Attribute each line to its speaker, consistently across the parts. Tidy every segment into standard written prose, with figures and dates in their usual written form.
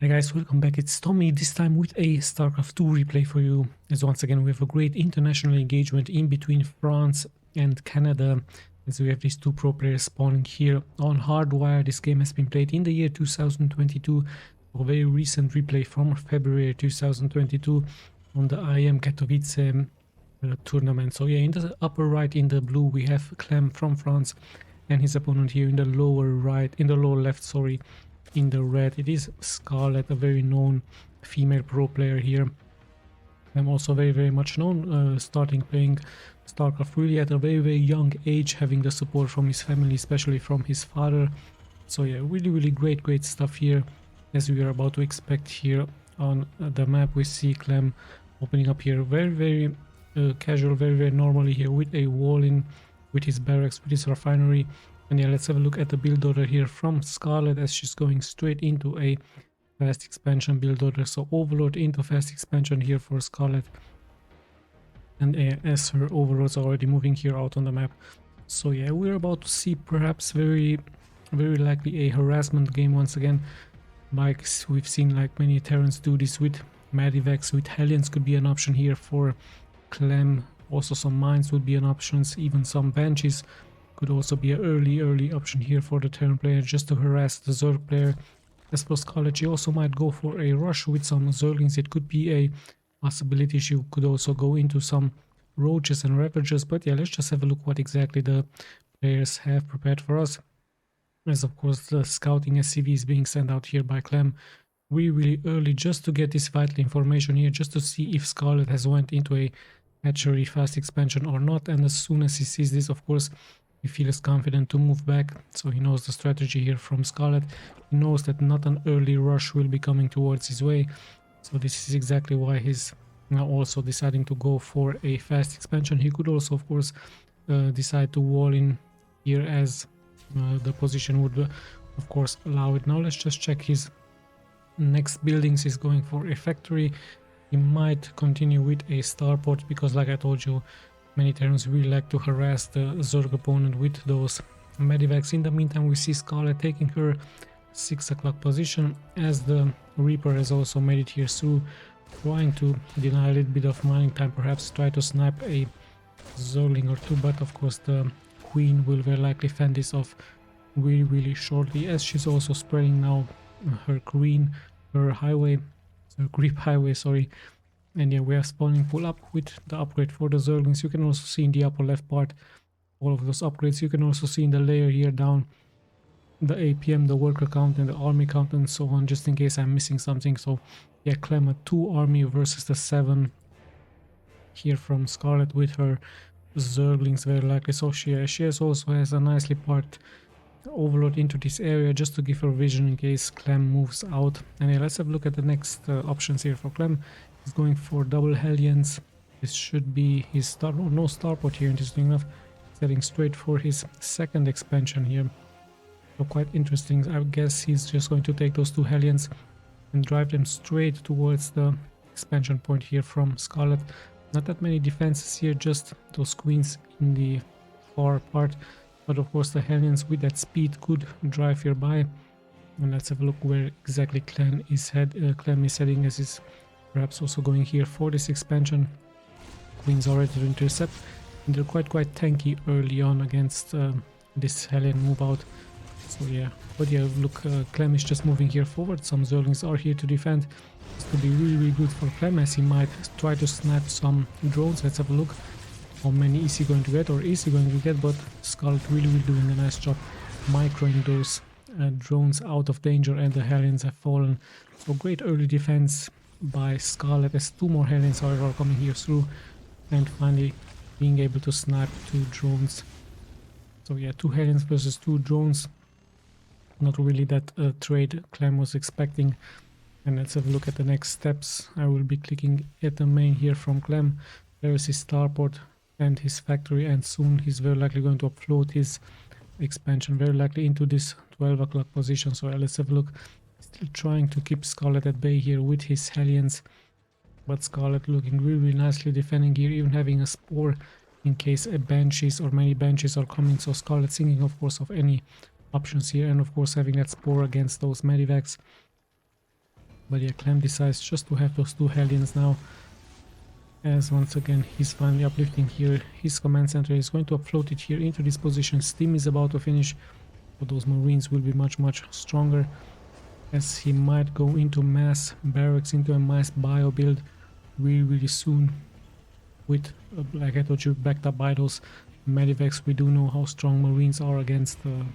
Speaker 1: Hey guys, welcome back. It's Tommy, this time with a Starcraft 2 replay for you. As once again we have a great international engagement in between France and Canada, as we have these two pro players spawning here on Hardwire. This game has been played in the year 2022, a very recent replay from February 2022 on the IM Katowice tournament. So yeah, in the upper right in the blue we have CLEM from France and his opponent here in the lower right, in the lower left, sorry, in the red it is SCARLETT, a very known female pro player here. I'm also very much known, starting playing StarCraft really at a very young age, having the support from his family, especially from his father. So yeah, really great stuff here, as we are about to expect here on the map. We see CLEM opening up here very casual, very normally here, with a wall in, with his barracks, with his refinery. And yeah, let's have a look at the build order here from SCARLETT, as she's going straight into a fast expansion build order. So Overlord into fast expansion here for SCARLETT, and as her overlords are already moving here out on the map. So yeah, we're about to see perhaps very likely a harassment game once again. Like we've seen, like many Terrans do this with Medivacs, with Hellions could be an option here for CLEM. Also some mines would be an option, even some Banshees could also be an early option here for the Terran player, just to harass the Zerg player. As for SCARLETT, she also might go for a rush with some Zerglings. It could be a possibility. She could also go into some Roaches and Ravagers. But yeah, let's just have a look what exactly the players have prepared for us. As of course the scouting SCV is being sent out here by CLEM really early, just to get this vital information here, just to see if SCARLETT has went into a hatchery fast expansion or not. And as soon as he sees this, of course, he feels confident to move back. So he knows the strategy here from SCARLETT. He knows that not an early rush will be coming towards his way. So this is exactly why he's now also deciding to go for a fast expansion. He could also, of course, decide to wall in here, as the position would, of course, allow it. Now let's just check his next buildings. He's going for a factory. He might continue with a starport, because like I told you, many Terrans really like to harass the Zerg opponent with those Medivacs. In the meantime, we see SCARLETT taking her 6 o'clock position, as the Reaper has also made it here through, trying to deny a little bit of mining time, perhaps try to snipe a Zergling or two. But of course the Queen will very likely fend this off really shortly, as she's also spreading now her green, her highway, so creep highway, sorry. And yeah, we are spawning full up with the upgrade for the Zerglings. You can also see in the upper left part all of those upgrades. You can also see in the layer here down the APM, the worker count and the army count and so on, just in case I'm missing something. So yeah, CLEM 2 army versus the 7 here from SCARLETT with her Zerglings very likely. So she also has a nicely parked Overlord into this area, just to give her vision in case CLEM moves out. And yeah, let's have a look at the next options here for CLEM. He's going for double Hellions. This should be his no starport here, interesting enough. He's heading straight for his second expansion here. So quite interesting. I guess he's just going to take those 2 Hellions and drive them straight towards the expansion point here from SCARLETT. Not that many defenses here, just those queens in the far part. But of course the Hellions with that speed could drive here by. And let's have a look where exactly CLEM is heading, as is perhaps also going here for this expansion. Queens are ready to intercept, and they're quite tanky early on against this Hellion move out. So yeah, but yeah, look, CLEM is just moving here forward. Some Zerglings are here to defend. This could be really good for CLEM, as he might try to snap some drones. Let's have a look how many is he going to get, or is he going to get. But SCARLETT really doing a nice job microing those drones out of danger, and the Hellions have fallen. So great early defense by SCARLETT, as 2 more Hellions are coming here through, and finally being able to snipe 2 drones. So yeah, 2 Hellions versus 2 drones, not really that trade CLEM was expecting. And let's have a look at the next steps. I will be clicking at the main here from CLEM. There is his starport and his factory, and soon he's very likely going to upload his expansion, very likely into this 12 o'clock position. So let's have a look. Still trying to keep SCARLETT at bay here with his Hellions, but SCARLETT looking really nicely defending here, even having a spore in case a Banshees or many Banshees are coming. So SCARLETT thinking of course of any options here, and of course having that spore against those Medivacs. But yeah, CLEM decides just to have those 2 Hellions now, as once again he's finally uplifting here his command center. He's going to upload it here into this position. Steam is about to finish, so those Marines will be much stronger, as he might go into mass barracks, into a mass bio build really soon with, like I told you, backed up by those medivacs. We do know how strong Marines are against the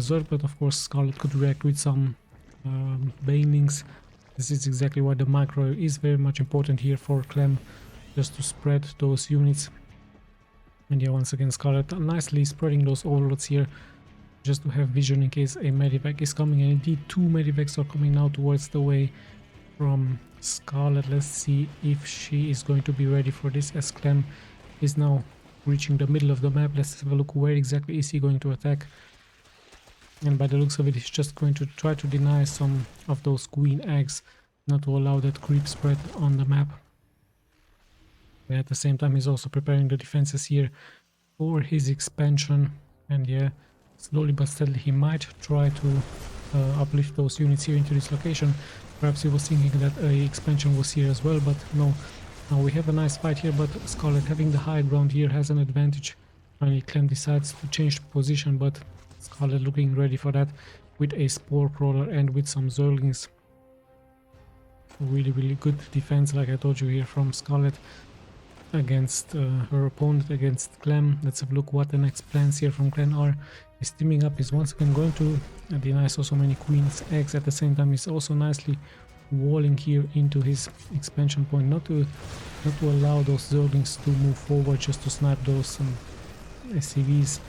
Speaker 1: Zerg, but of course SCARLETT could react with some banelings. This is exactly why the micro is very much important here for CLEM, just to spread those units. And yeah, once again SCARLETT nicely spreading those overloads here, just to have vision in case a medivac is coming. And indeed 2 medivacs are coming now towards the way from SCARLETT. Let's see if she is going to be ready for this, as CLEM is now reaching the middle of the map. Let's have a look, where exactly is he going to attack. And by the looks of it, he's just going to try to deny some of those queen eggs, not to allow that creep spread on the map. But at the same time, he's also preparing the defenses here for his expansion. And yeah, slowly but steadily he might try to uplift those units here into this location. Perhaps he was thinking that expansion was here as well, but no. Now we have a nice fight here, but SCARLETT, having the high ground here, has an advantage. Finally CLEM decides to change position, but SCARLETT looking ready for that with a Spore Crawler and with some Zerglings. Really good defense, like I told you, here from SCARLETT against her opponent, against CLEM. Let's have a look what the next plans here from CLEM are. He's teaming up, is once again going to deny so many queen's eggs. At the same time, he's also nicely walling here into his expansion point, not to allow those Zerglings to move forward, just to snipe those SCVs.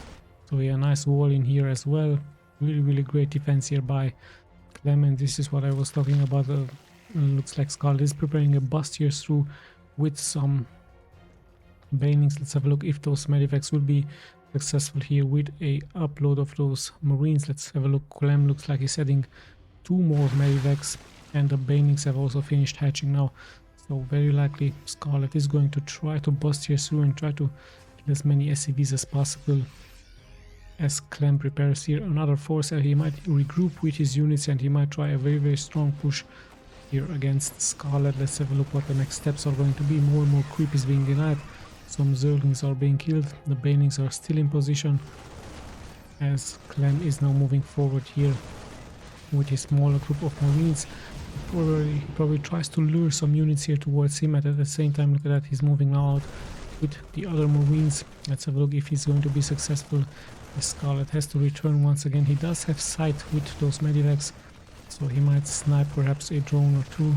Speaker 1: So yeah, nice wall in here as well. Really great defense here by CLEM, and this is what I was talking about. Looks like SCARLETT is preparing a bust here through with some banelings. Let's have a look if those medivacs will be successful here with a upload of those Marines. Let's have a look. CLEM looks like he's adding 2 more medivacs, and the banelings have also finished hatching now. So very likely SCARLETT is going to try to bust here through and try to kill as many SCVs as possible. As CLEM prepares here another force, he might regroup with his units and he might try a very strong push here against SCARLETT. Let's have a look what the next steps are going to be. More and more creep is being denied. Some Zerglings are being killed. The banelings are still in position, as CLEM is now moving forward here with his smaller group of Marines. He probably tries to lure some units here towards him, and at the same time, look at that, he's moving now out with the other Marines. Let's have a look if he's going to be successful. SCARLETT has to return once again. He does have sight with those medivacs, so he might snipe perhaps a drone or 2.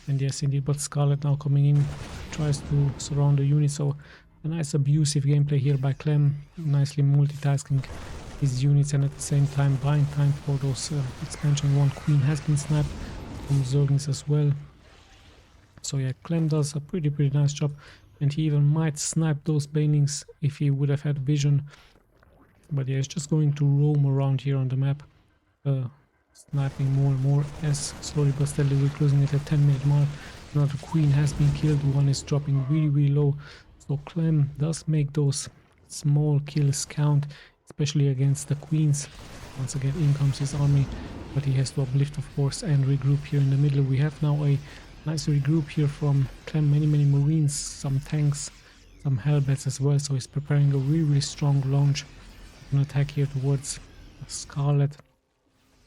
Speaker 1: And yes, indeed, but SCARLETT now coming in, tries to surround the unit. So a nice abusive gameplay here by CLEM, nicely multitasking his units and at the same time buying time for those expansion. 1 queen has been sniped from Zerglings as well. So yeah, CLEM does a pretty nice job, and he even might snipe those banelings if he would have had vision. But yeah, he's just going to roam around here on the map, sniping more and more as slowly but steadily we're closing it at 10-minute mark. Another queen has been killed, 1 is dropping really low. So CLEM does make those small kills count, especially against the queens. Once again, in comes his army, but he has to uplift, of course, and regroup here in the middle. We have now a nice regroup here from CLEM, many Marines, some tanks, some Hellbats as well. So he's preparing a really strong launch, an attack here towards SCARLETT.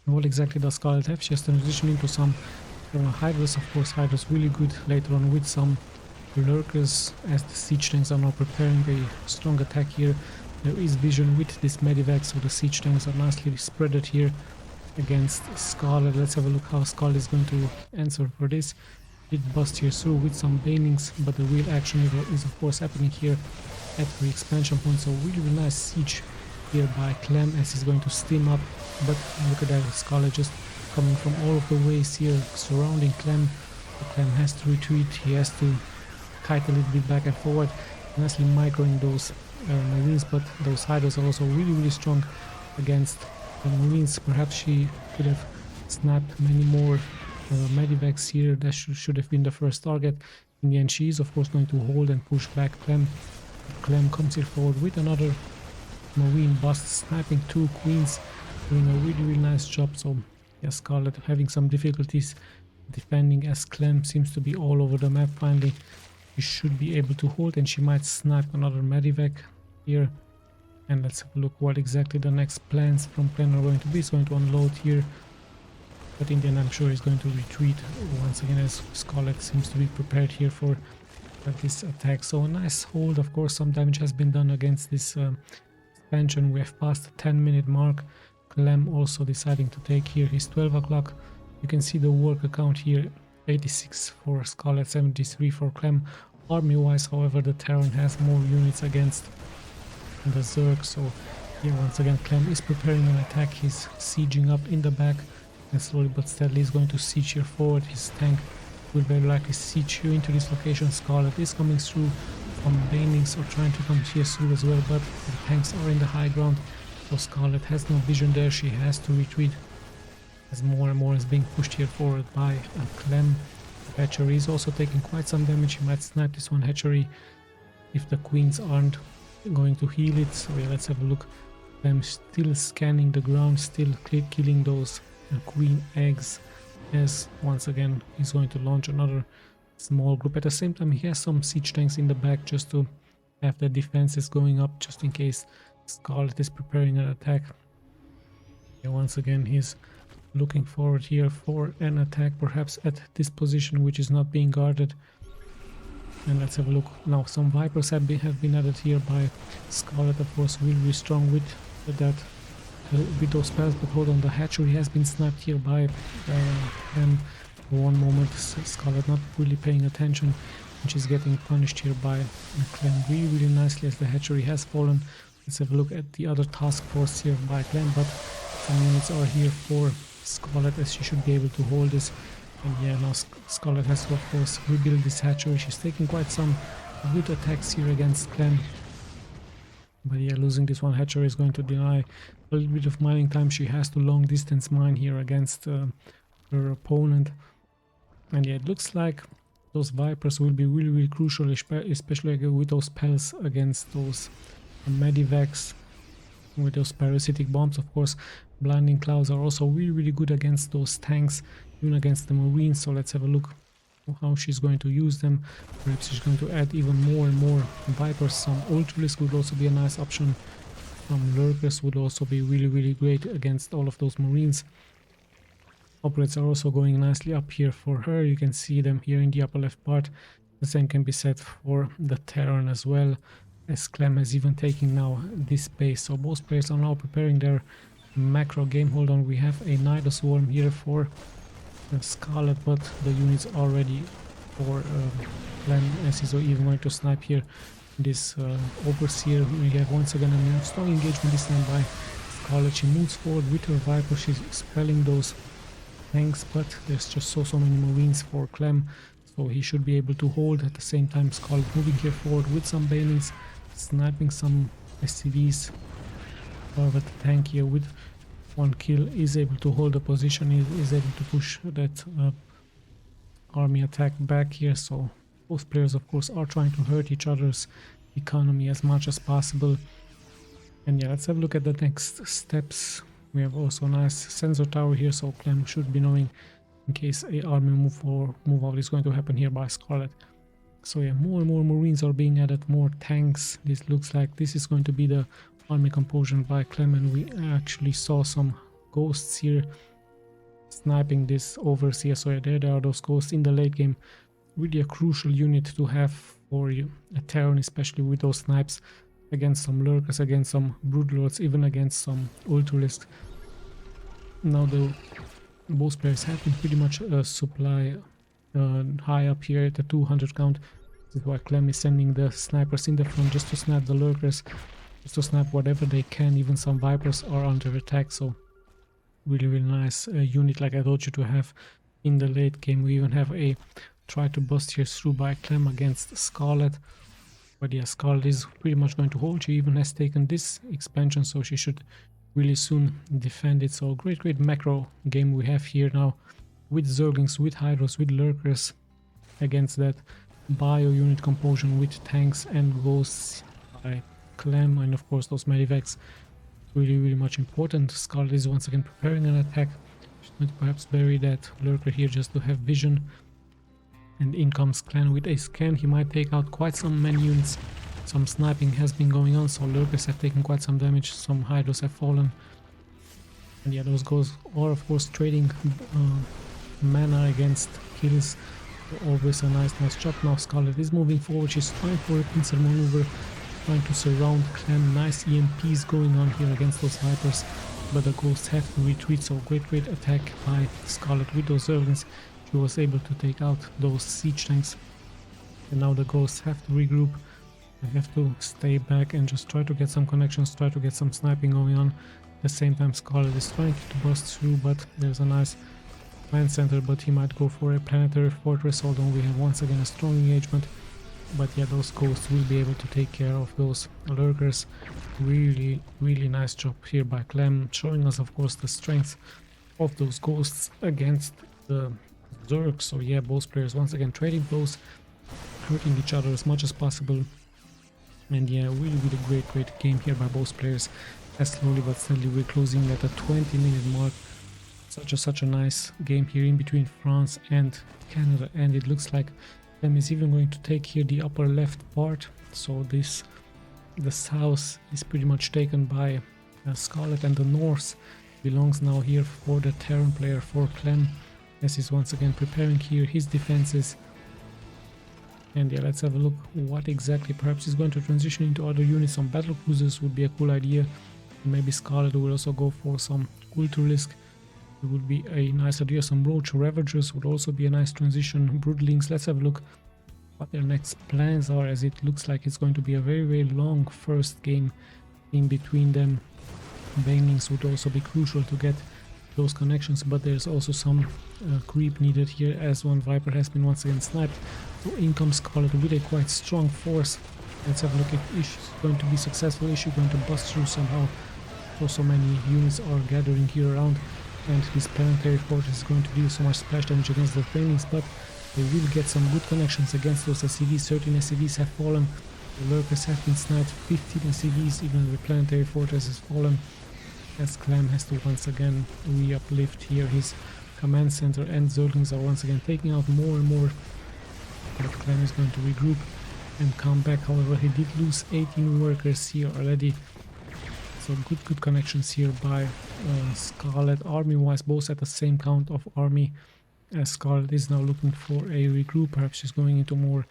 Speaker 1: What exactly does SCARLETT have? She has transitioned into some Hydras. Of course, Hydras really good later on with some Lurkers, as the siege tanks are now preparing a strong attack here. There is vision with this medivac, so the siege tanks are nicely spreaded here against SCARLETT. Let's have a look how SCARLETT is going to answer for this. It bust here through with some banelings, but the real action is of course happening here at the expansion point. So really nice siege here by CLEM as he's going to steam up, but look at that, SCARLETT just coming from all of the ways here surrounding CLEM. CLEM has to retreat, he has to kite a little bit back and forward, nicely microing those Marines, but those Hydras are also really strong against the Marines. Perhaps she could have snapped many more medivacs here. That should have been the first target. In the end, she is of course going to hold and push back CLEM. CLEM comes here forward with another Marine bust, sniping 2 queens, doing a really nice job. So yeah, SCARLETT having some difficulties defending, as CLEM seems to be all over the map. Finally, she should be able to hold, and she might snipe another medivac here. And let's have a look what exactly the next plans from CLEM are going to be. It's going to unload here, but in the end I'm sure he's going to retreat once again, as SCARLETT seems to be prepared here for this attack. So a nice hold. Of course, some damage has been done against this expansion. We have passed the 10-minute mark. CLEM also deciding to take here his 12 o'clock. You can see the work account here, 86 for SCARLETT, 73 for CLEM. Army wise, however, the Terran has more units against the Zerg, so here once again CLEM is preparing an attack. He's sieging up in the back, and slowly but steadily is going to siege here forward. His tank will very likely siege here into this location. SCARLETT is coming through from banelings, or trying to come here through as well, but the tanks are in the high ground, so SCARLETT has no vision there. She has to retreat as more and more is being pushed here forward by CLEM. The hatchery is also taking quite some damage. He might snipe this one hatchery if the queens aren't going to heal it. So yeah, let's have a look. I'm still scanning the ground, still killing those queen eggs, as once again he's going to launch another small group. At the same time, he has some siege tanks in the back just to have the defenses going up, just in case SCARLETT is preparing an attack. Yeah, once again he's looking forward here for an attack, perhaps at this position which is not being guarded. And let's have a look now. Some Vipers have been added here by SCARLETT. Of course, will be strong with that, with those spells. But hold on, the hatchery has been sniped here by them. One moment, SCARLETT not really paying attention, and she's getting punished here by CLEM really nicely, as the hatchery has fallen. Let's have a look at the other task force here by CLEM, but some units are here for SCARLETT, as she should be able to hold this. And yeah, now SCARLETT has to, of course, rebuild this hatchery. She's taking quite some good attacks here against CLEM. But yeah, losing this one hatchery is going to deny a little bit of mining time. She has to long distance mine here against her opponent. And yeah, it looks like those Vipers will be really crucial, especially with those spells against those medivacs, with those parasitic bombs. Of course, blinding clouds are also really good against those tanks, even against the Marines. So let's have a look how she's going to use them. Perhaps she's going to add even more and more Vipers. Some Ultralisk would also be a nice option. Some Lurkers would also be really great against all of those Marines. Operates are also going nicely up here for her. You can see them here in the upper left part. The same can be said for the Terran as well, as CLEM is even taking now this base. So both players are now preparing their macro game. Hold on, we have a Nido Swarm here for SCARLETT, but the units are ready for CLEM, as he's even going to snipe here this Overseer. We have once again a strong engagement this time by SCARLETT. She moves forward with her Viper. She's expelling those tanks, but there's just so many Marines for CLEM, so he should be able to hold. At the same time, SCARLETT moving here forward with some banelings, sniping some SCVs. However, the tank here with one kill is able to hold the position, is able to push that army attack back here. So both players, of course, are trying to hurt each other's economy as much as possible. And yeah, let's have a look at the next steps. We have also a nice sensor tower here, so CLEM should be knowing in case a army move out is going to happen here by SCARLETT. So yeah, more and more Marines are being added, more tanks. This looks like this is going to be the army composition by CLEM, and we actually saw some ghosts here sniping this Overseer. So yeah, there are those ghosts in the late game. Really a crucial unit to have for a Terran, especially with those snipes against some Lurkers, against some Broodlords, even against some Ultralisk. Now both players have been pretty much supply high up here at the 200 count. This is why CLEM is sending the snipers in the front just to snipe the Lurkers, just to snipe whatever they can. Even some Vipers are under attack, so really nice unit, like I told you, to have in the late game. We even have a try to bust here through by CLEM against SCARLETT. But yeah, SCARLETT is pretty much going to hold. She even has taken this expansion, so she should really soon defend it. So great macro game we have here now, with Zerglings, with Hydros, with Lurkers, against that bio unit composition with tanks and ghosts by CLEM, and of course those medivacs. Really much important. SCARLETT is once again preparing an attack. Should perhaps bury that lurker here just to have vision. And in comes Clan with a scan. He might take out quite some many units. Some sniping has been going on, so lurkers have taken quite some damage. Some hydros have fallen. And yeah, those goals are of course trading mana against kills. Always a nice job. Now SCARLETT is moving forward. She's trying for a pincer maneuver, trying to surround Clem. Nice EMPs going on here against those Vipers, but the Ghosts have to retreat. So great attack by SCARLETT with those Zerglings. She was able to take out those siege tanks, and now the Ghosts have to regroup. They have to stay back and just try to get some connections, try to get some sniping going on. At the same time, SCARLETT is trying to burst through, but there's a nice command center, but he might go for a planetary fortress, although we have once again a strong engagement. But yeah, those Ghosts will be able to take care of those lurkers. Really nice job here by Clem, showing us of course the strength of those Ghosts against the Zerg. So yeah, both players once again trading blows, hurting each other as much as possible. And yeah, really great game here by both players. As slowly but steadily we're closing at a 20-minute mark. Such a nice game here in between France and Canada, and it looks like Clem is even going to take here the upper left part. So the south is pretty much taken by SCARLETT, and the north belongs now here for the Terran player, for Clem, as he's once again preparing here his defenses. And yeah, let's have a look what exactly. Perhaps he's going to transition into other units. Some battle cruisers would be a cool idea. Maybe SCARLETT will also go for some Kulturlisk. It would be a nice idea. Some Roach Ravagers would also be a nice transition. Broodlings. Let's have a look what their next plans are, as it looks like it's going to be a very long first game in between them. Banelings would also be crucial to get those connections, but there's also some creep needed here, as one Viper has been once again sniped. So in comes SCARLETT with a quite strong force. Let's have a look if she's going to be successful. Is she going to bust through somehow? So many units are gathering here around, and his planetary fortress is going to deal so much splash damage against the Banelings, but they will get some good connections against those SCVs. 13 SCVs have fallen. The lurkers have been sniped. 15 SCVs, even the planetary fortress has fallen, as Clem has to once again re-uplift here his command center, and Zerglings are once again taking out more and more. But Clem is going to regroup and come back. However, he did lose 18 workers here already. So good connections here by SCARLETT. Army-wise, both at the same count of army. As SCARLETT is now looking for a regroup. Perhaps she's going into more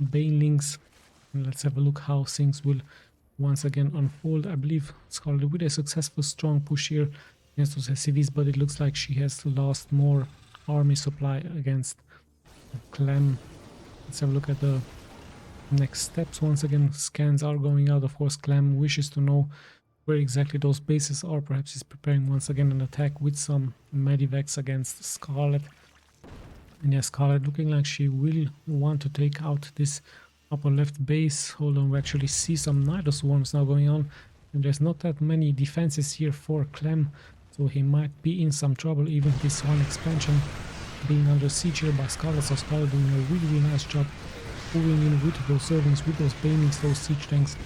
Speaker 1: Banelings. And let's have a look how things will once again unfold. I believe SCARLETT with a successful strong push here against those SCVs, but it looks like she has lost more army supply against Clem. Let's have a look at the next steps. Once again, scans are going out. Of course, Clem wishes to know where exactly those bases are. Perhaps he's preparing once again an attack with some medivacs against SCARLETT. And yeah, SCARLETT looking like she will want to take out this upper left base. Hold on, we actually see some Nidus swarms now going on, and there's not that many defenses here for Clem, so he might be in some trouble. Even his one expansion being under siege here by SCARLETT. So SCARLETT doing a really nice job moving in with those servants, with those Banelings, those siege tanks.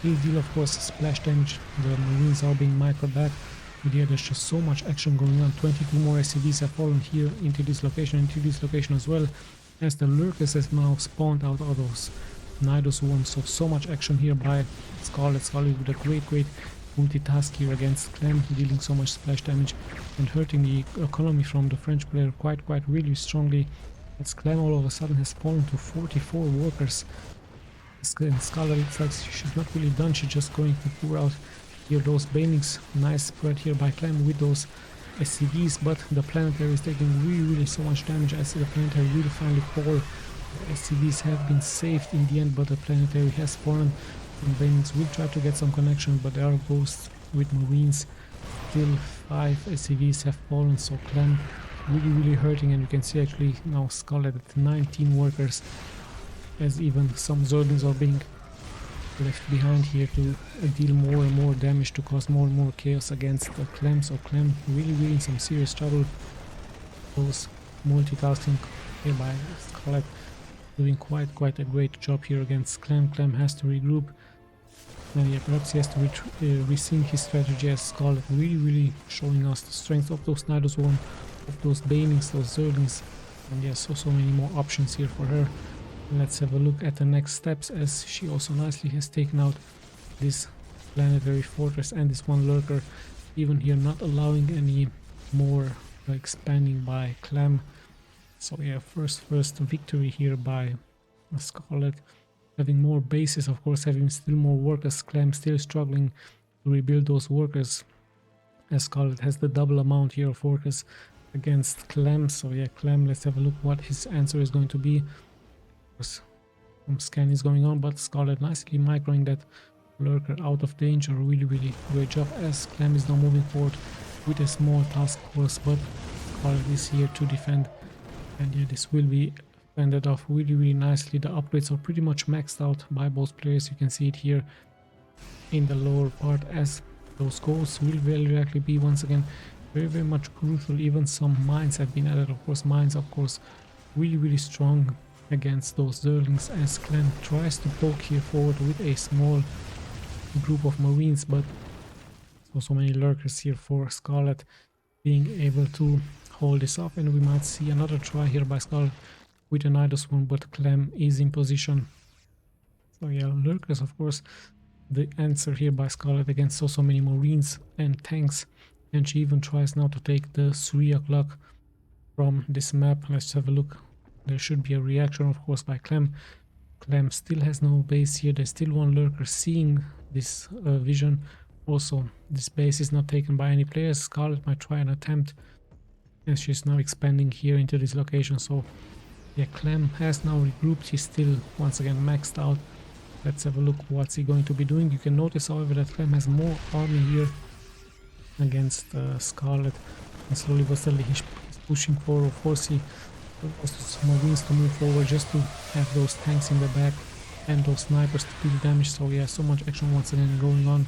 Speaker 1: Will deal of course splash damage. The Marines are being microed back. But yeah, there's just so much action going on. 22 more SCVs have fallen here into this location as well, as the lurkers have now spawned out of those Nidus swarms. So much action here by SCARLETT. SCARLETT with a great multitask here against Clem, dealing so much splash damage and hurting the economy from the French player quite really strongly, as Clem all of a sudden has fallen to 44 workers. SCARLETT looks like she's not really done. She's just going to pour out here those Banelings. Nice spread here by Clem with those SCVs, but the planetary is taking really so much damage, as the planetary will finally fall. The SCVs have been saved in the end, but the planetary has fallen, and Banelings will try to get some connection, but there are Ghosts with Marines. Still 5 SCVs have fallen, so Clem really hurting, and you can see actually now SCARLETT at 19 workers, as even some Zerglings are being left behind here to deal more and more damage, to cause more and more chaos against Clem. So Clem really in some serious trouble. Those multitasking here by SCARLETT doing quite a great job here against Clem. Clem has to regroup, and yeah, perhaps he has to rethink his strategy, as SCARLETT really showing us the strength of those Nidus swarm of those banings, those zerglings, and yes, so many more options here for her. Let's have a look at the next steps, as she also nicely has taken out this planetary fortress and this one lurker, even here not allowing any more expanding by CLEM. So yeah, first victory here by SCARLETT, having more bases, of course, having still more workers. CLEM still struggling to rebuild those workers, as SCARLETT has the double amount here of workers against CLEM. So yeah, CLEM, let's have a look what his answer is going to be. Some scan is going on, but SCARLETT nicely microing that lurker out of danger. Really great job, as CLEM is now moving forward with a small task force, but SCARLETT is here to defend, and yeah, this will be fended off really nicely. The upgrades are pretty much maxed out by both players. You can see it here in the lower part, as those goals will very likely be once again very much crucial. Even some mines have been added, of course. Mines, of course, really strong against those zerglings, as CLEM tries to poke here forward with a small group of marines, but so many lurkers here for SCARLETT being able to hold this off, and we might see another try here by SCARLETT with an Nidus one, but CLEM is in position. So yeah, lurkers, of course, the answer here by SCARLETT against so many marines and tanks, and she even tries now to take the 3 o'clock from this map. Let's have a look. There should be a reaction, of course, by CLEM. CLEM still has no base here. There's still one lurker seeing this vision. Also, this base is not taken by any players. SCARLETT might try an attempt, as she's now expanding here into this location. So yeah, CLEM has now regrouped. He's still once again maxed out. Let's have a look what's he going to be doing. You can notice, however, that CLEM has more army here against SCARLETT, and slowly but steadily he's pushing forward. Of course, he also some marines to move forward, just to have those tanks in the back and those snipers to deal damage. So yeah, so much action once again going on.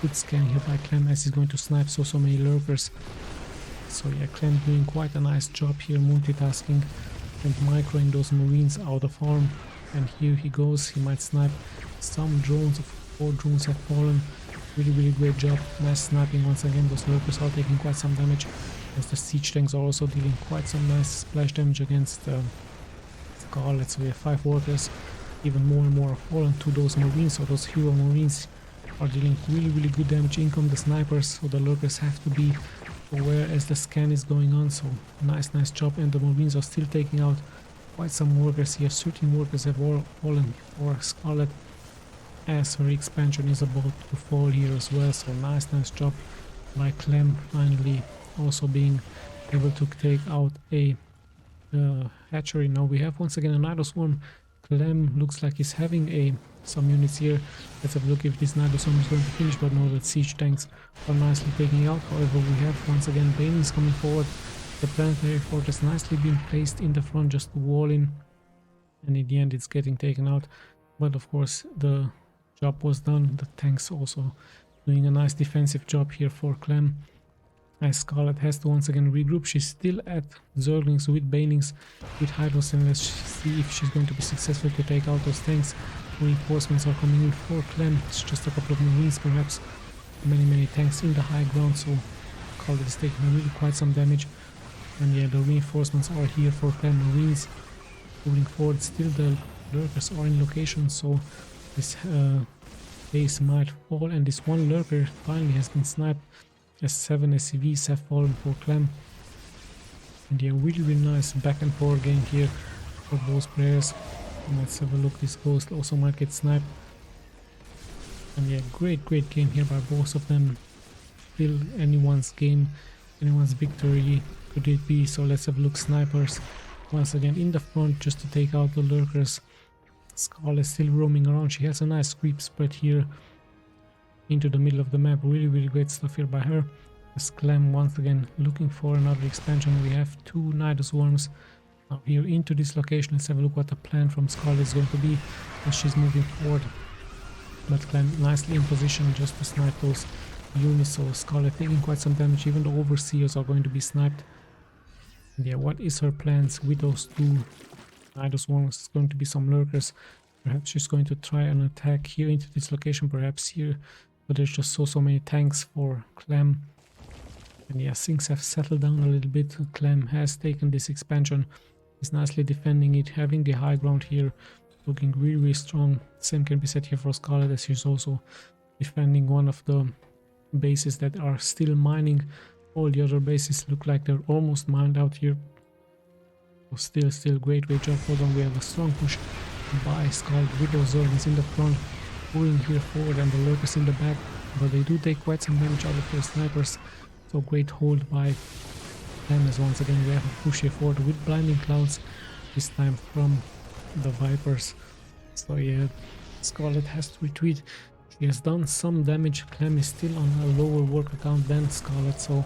Speaker 1: Good scan here by CLEM, as he's going to snipe so many lurkers. So yeah, CLEM doing quite a nice job here, multitasking and microing those marines out of harm. And here he goes, he might snipe some drones. 4 drones have fallen. Really great job, nice sniping once again. Those lurkers are taking quite some damage, as the siege tanks are also dealing quite some nice splash damage against SCARLETT. So we have 5 workers, even more and more are fallen to those marines. So those hero marines are dealing really good damage. In come the snipers, so the lurkers have to be aware as the scan is going on. So nice job, and the marines are still taking out quite some workers here. 13 workers have all fallen for SCARLETT, as her expansion is about to fall here as well. So nice job by CLEM, finally also being able to take out a hatchery. Now we have once again a Nidus one. CLEM looks like he's having some units here. Let's have a look if this Nidus one is going to finish, but no, that siege tanks are nicely taking out. However, we have once again banings coming forward. The planetary fortress nicely being placed in the front just to wall in, and in the end it's getting taken out. But of course the job was done. The tanks also doing a nice defensive job here for CLEM, as SCARLETT has to once again regroup. She's still at zerglings with banings, with hydros, and let's see if she's going to be successful to take out those tanks. Reinforcements are coming in for CLEM. It's just a couple of marines, perhaps. Many tanks in the high ground, so SCARLETT is taking really quite some damage. And yeah, the reinforcements are here for CLEM. Marines moving forward. Still the lurkers are in location, so this base might fall, and this one lurker finally has been sniped, as 7 SCVs have fallen for CLEM. And yeah, really nice back and forth game here for both players. And let's have a look. This ghost also might get sniped. And yeah, great game here by both of them. Still anyone's game, anyone's victory could it be. So let's have a look. Snipers once again in the front just to take out the lurkers. SCARLETT still roaming around. She has a nice creep spread here into the middle of the map. Really great stuff here by her. As CLEM once again looking for another expansion. We have 2 Nidus worms now here into this location. Let's have a look what the plan from SCARLETT is going to be as she's moving forward. But CLEM nicely in position just to snipe those units. So SCARLETT taking quite some damage. Even the overseers are going to be sniped. And yeah, what is her plans with those 2 Nidus worms? It's going to be some lurkers. Perhaps she's going to try an attack here into this location, perhaps here. But there's just so many tanks for CLEM. And yeah, things have settled down a little bit. CLEM has taken this expansion, is nicely defending it, having the high ground here, looking really, really strong. Same can be said here for SCARLETT, as she's also defending one of the bases that are still mining. All the other bases look like they're almost mined out here. So still great job. Hold on, we have a strong push by SCARLETT with those Zergs in the front, pulling here forward, and the lurkers in the back, but they do take quite some damage out of their snipers. So great hold by them, as once again we have a push here forward with blinding clouds, this time from the Vipers. So yeah, SCARLETT has to retreat. She has done some damage. CLEM is still on a lower work account than SCARLETT, so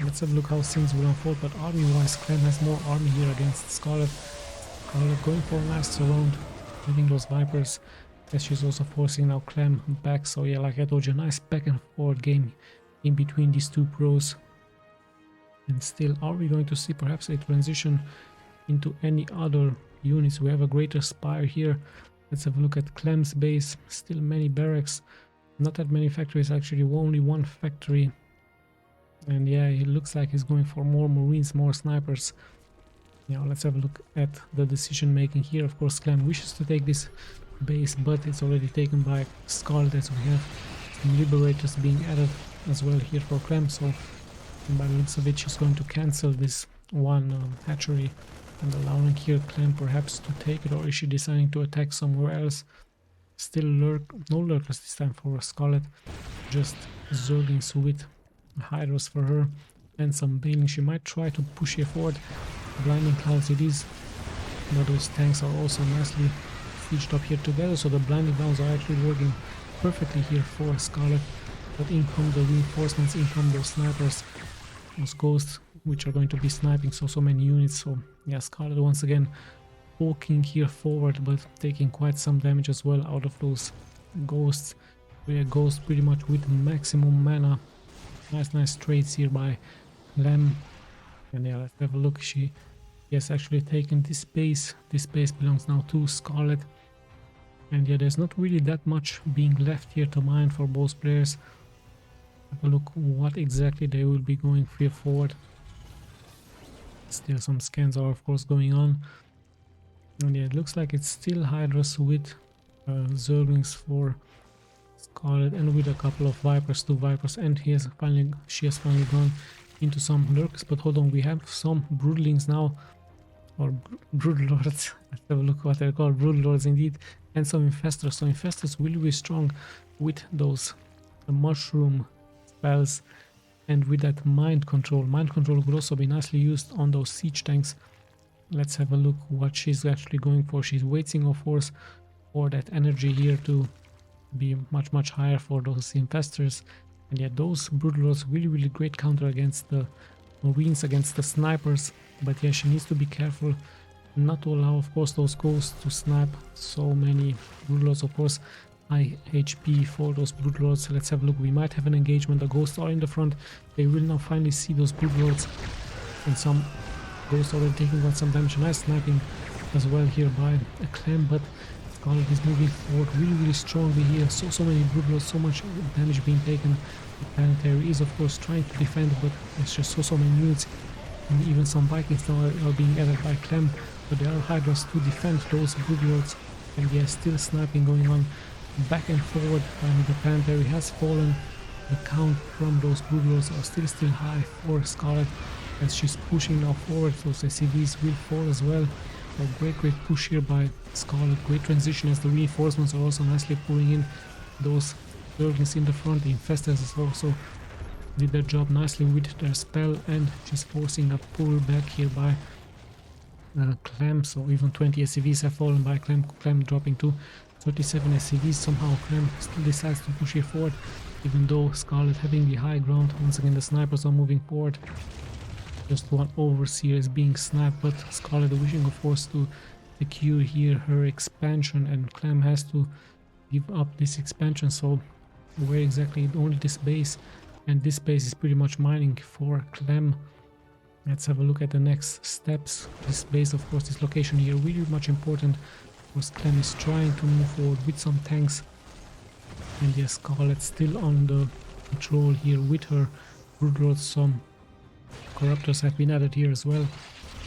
Speaker 1: let's have a look how things will unfold. But army wise, CLEM has more army here against SCARLETT. SCARLETT going for a nice surround, hitting those Vipers, as she's also forcing now CLEM back. So yeah, like I told you, nice back and forward game in between these two pros. And still, are we going to see perhaps a transition into any other units? We have a greater spire here. Let's have a look at CLEM's base. Still many barracks, not that many factories actually, only one factory. And yeah, it looks like he's going for more marines, more snipers. Now let's have a look at the decision making here. Of course, CLEM wishes to take this base, but it's already taken by SCARLETT, as we have some liberators being added as well here for CLEM. So by the looks of it, she's going to cancel this one hatchery and allowing here CLEM perhaps to take it, or is she deciding to attack somewhere else? Still no lurkers this time for SCARLETT, just Zerglings with Hydras for her and some Baneling. She might try to push here forward. Blinding clouds it is, but those tanks are also nicely stitched up here together, so the blinding clouds are actually working perfectly here for SCARLETT. But in come the reinforcements, in come those snipers, those ghosts, which are going to be sniping so many units. So yeah, SCARLETT once again poking here forward, but taking quite some damage as well out of those ghosts. We have ghosts pretty much with maximum mana. Nice trades here by CLEM. And yeah, let's have a look. She has actually taken this base. This base belongs now to SCARLETT. And yeah, there's not really that much being left here to mine for both players. Have a look what exactly they will be going here forward. Still some scans are of course going on. And yeah, it looks like it's still Hydras with Zerglings for SCARLETT, and with a couple of Vipers, 2 Vipers, and she has finally gone into some lurkers. But hold on, we have some Broodlings now, or Broodlords. Let's have a look what they're called, Broodlords indeed, and some Infestors. So Infestors will be strong with those mushroom spells, and with that mind control. Mind control could also be nicely used on those siege tanks. Let's have a look what she's actually going for. She's waiting of course for that energy here to be much higher for those Infestors. And yet those Broodlords really great counter against the Marines, against the snipers. But yeah, she needs to be careful not to allow of course those ghosts to snipe so many Broodlords. Of course, high HP for those Broodlords. Let's have a look. We might have an engagement. The ghosts are in the front. They will now finally see those Broodlords, and some ghosts already taking on some damage. Nice sniping as well here by a CLEM, but SCARLETT is moving forward really strongly here. So many Broodlords, so much damage being taken. The Planetary is of course trying to defend, but it's just so many units, and even some Vikings now are being added by CLEM. But there are Hydras to defend those Broodlords, and yeah, still sniping going on back and forward. And the Planetary has fallen. The count from those Broodlords are still high for SCARLETT, as she's pushing now forward. Those SCVs will fall as well. A great push here by SCARLETT. Great transition as the reinforcements are also nicely pulling in those Zerglings in the front. The Infestors also did their job nicely with their spell, and she's forcing a pull back here by CLEM. So even 20 SCVs have fallen by CLEM dropping to 37 SCVs. Somehow CLEM still decides to push here forward, even though SCARLETT having the high ground. Once again the snipers are moving forward. Just one Overseer is being sniped, but SCARLETT wishing of course to secure here her expansion, and CLEM has to give up this expansion. So where exactly? Only this base, and this base is pretty much mining for CLEM. Let's have a look at the next steps. This base, of course, this location here really much important. Of course, CLEM is trying to move forward with some tanks, and yes, SCARLETT still on the patrol here with her Broodlords, some Corruptors have been added here as well.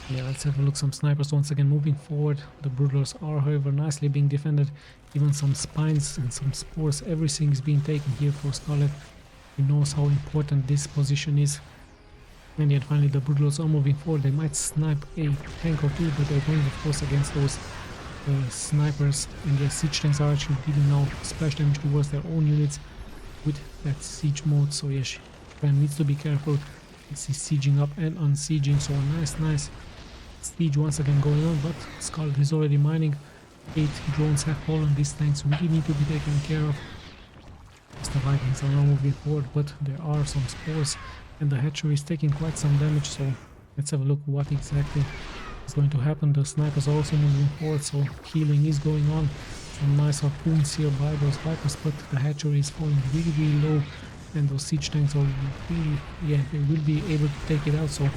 Speaker 1: Yeah, let's have a look. Some snipers once again moving forward. The Broodlords are, however, nicely being defended. Even some spines and some spores. Everything is being taken here for SCARLETT. He knows how important this position is. And yet finally the Broodlords are moving forward. They might snipe a tank or two, but they're going of course against those snipers. And their siege tanks are actually dealing now splash damage towards their own units with that siege mode. So yes, Terran needs to be careful. He's sieging up and unsieging. So nice siege once again going on, but SCARLETT is already mining. 8 drones have fallen. These tanks really need to be taken care of. As the Vikings are now moving forward, but there are some spores and the hatchery is taking quite some damage. So let's have a look what exactly is going to happen. The snipers are also moving forward, so healing is going on. Some nice harpoons here by those Vipers, but the hatchery is falling really low, and those siege tanks are really, yeah, they will be able to take it out. So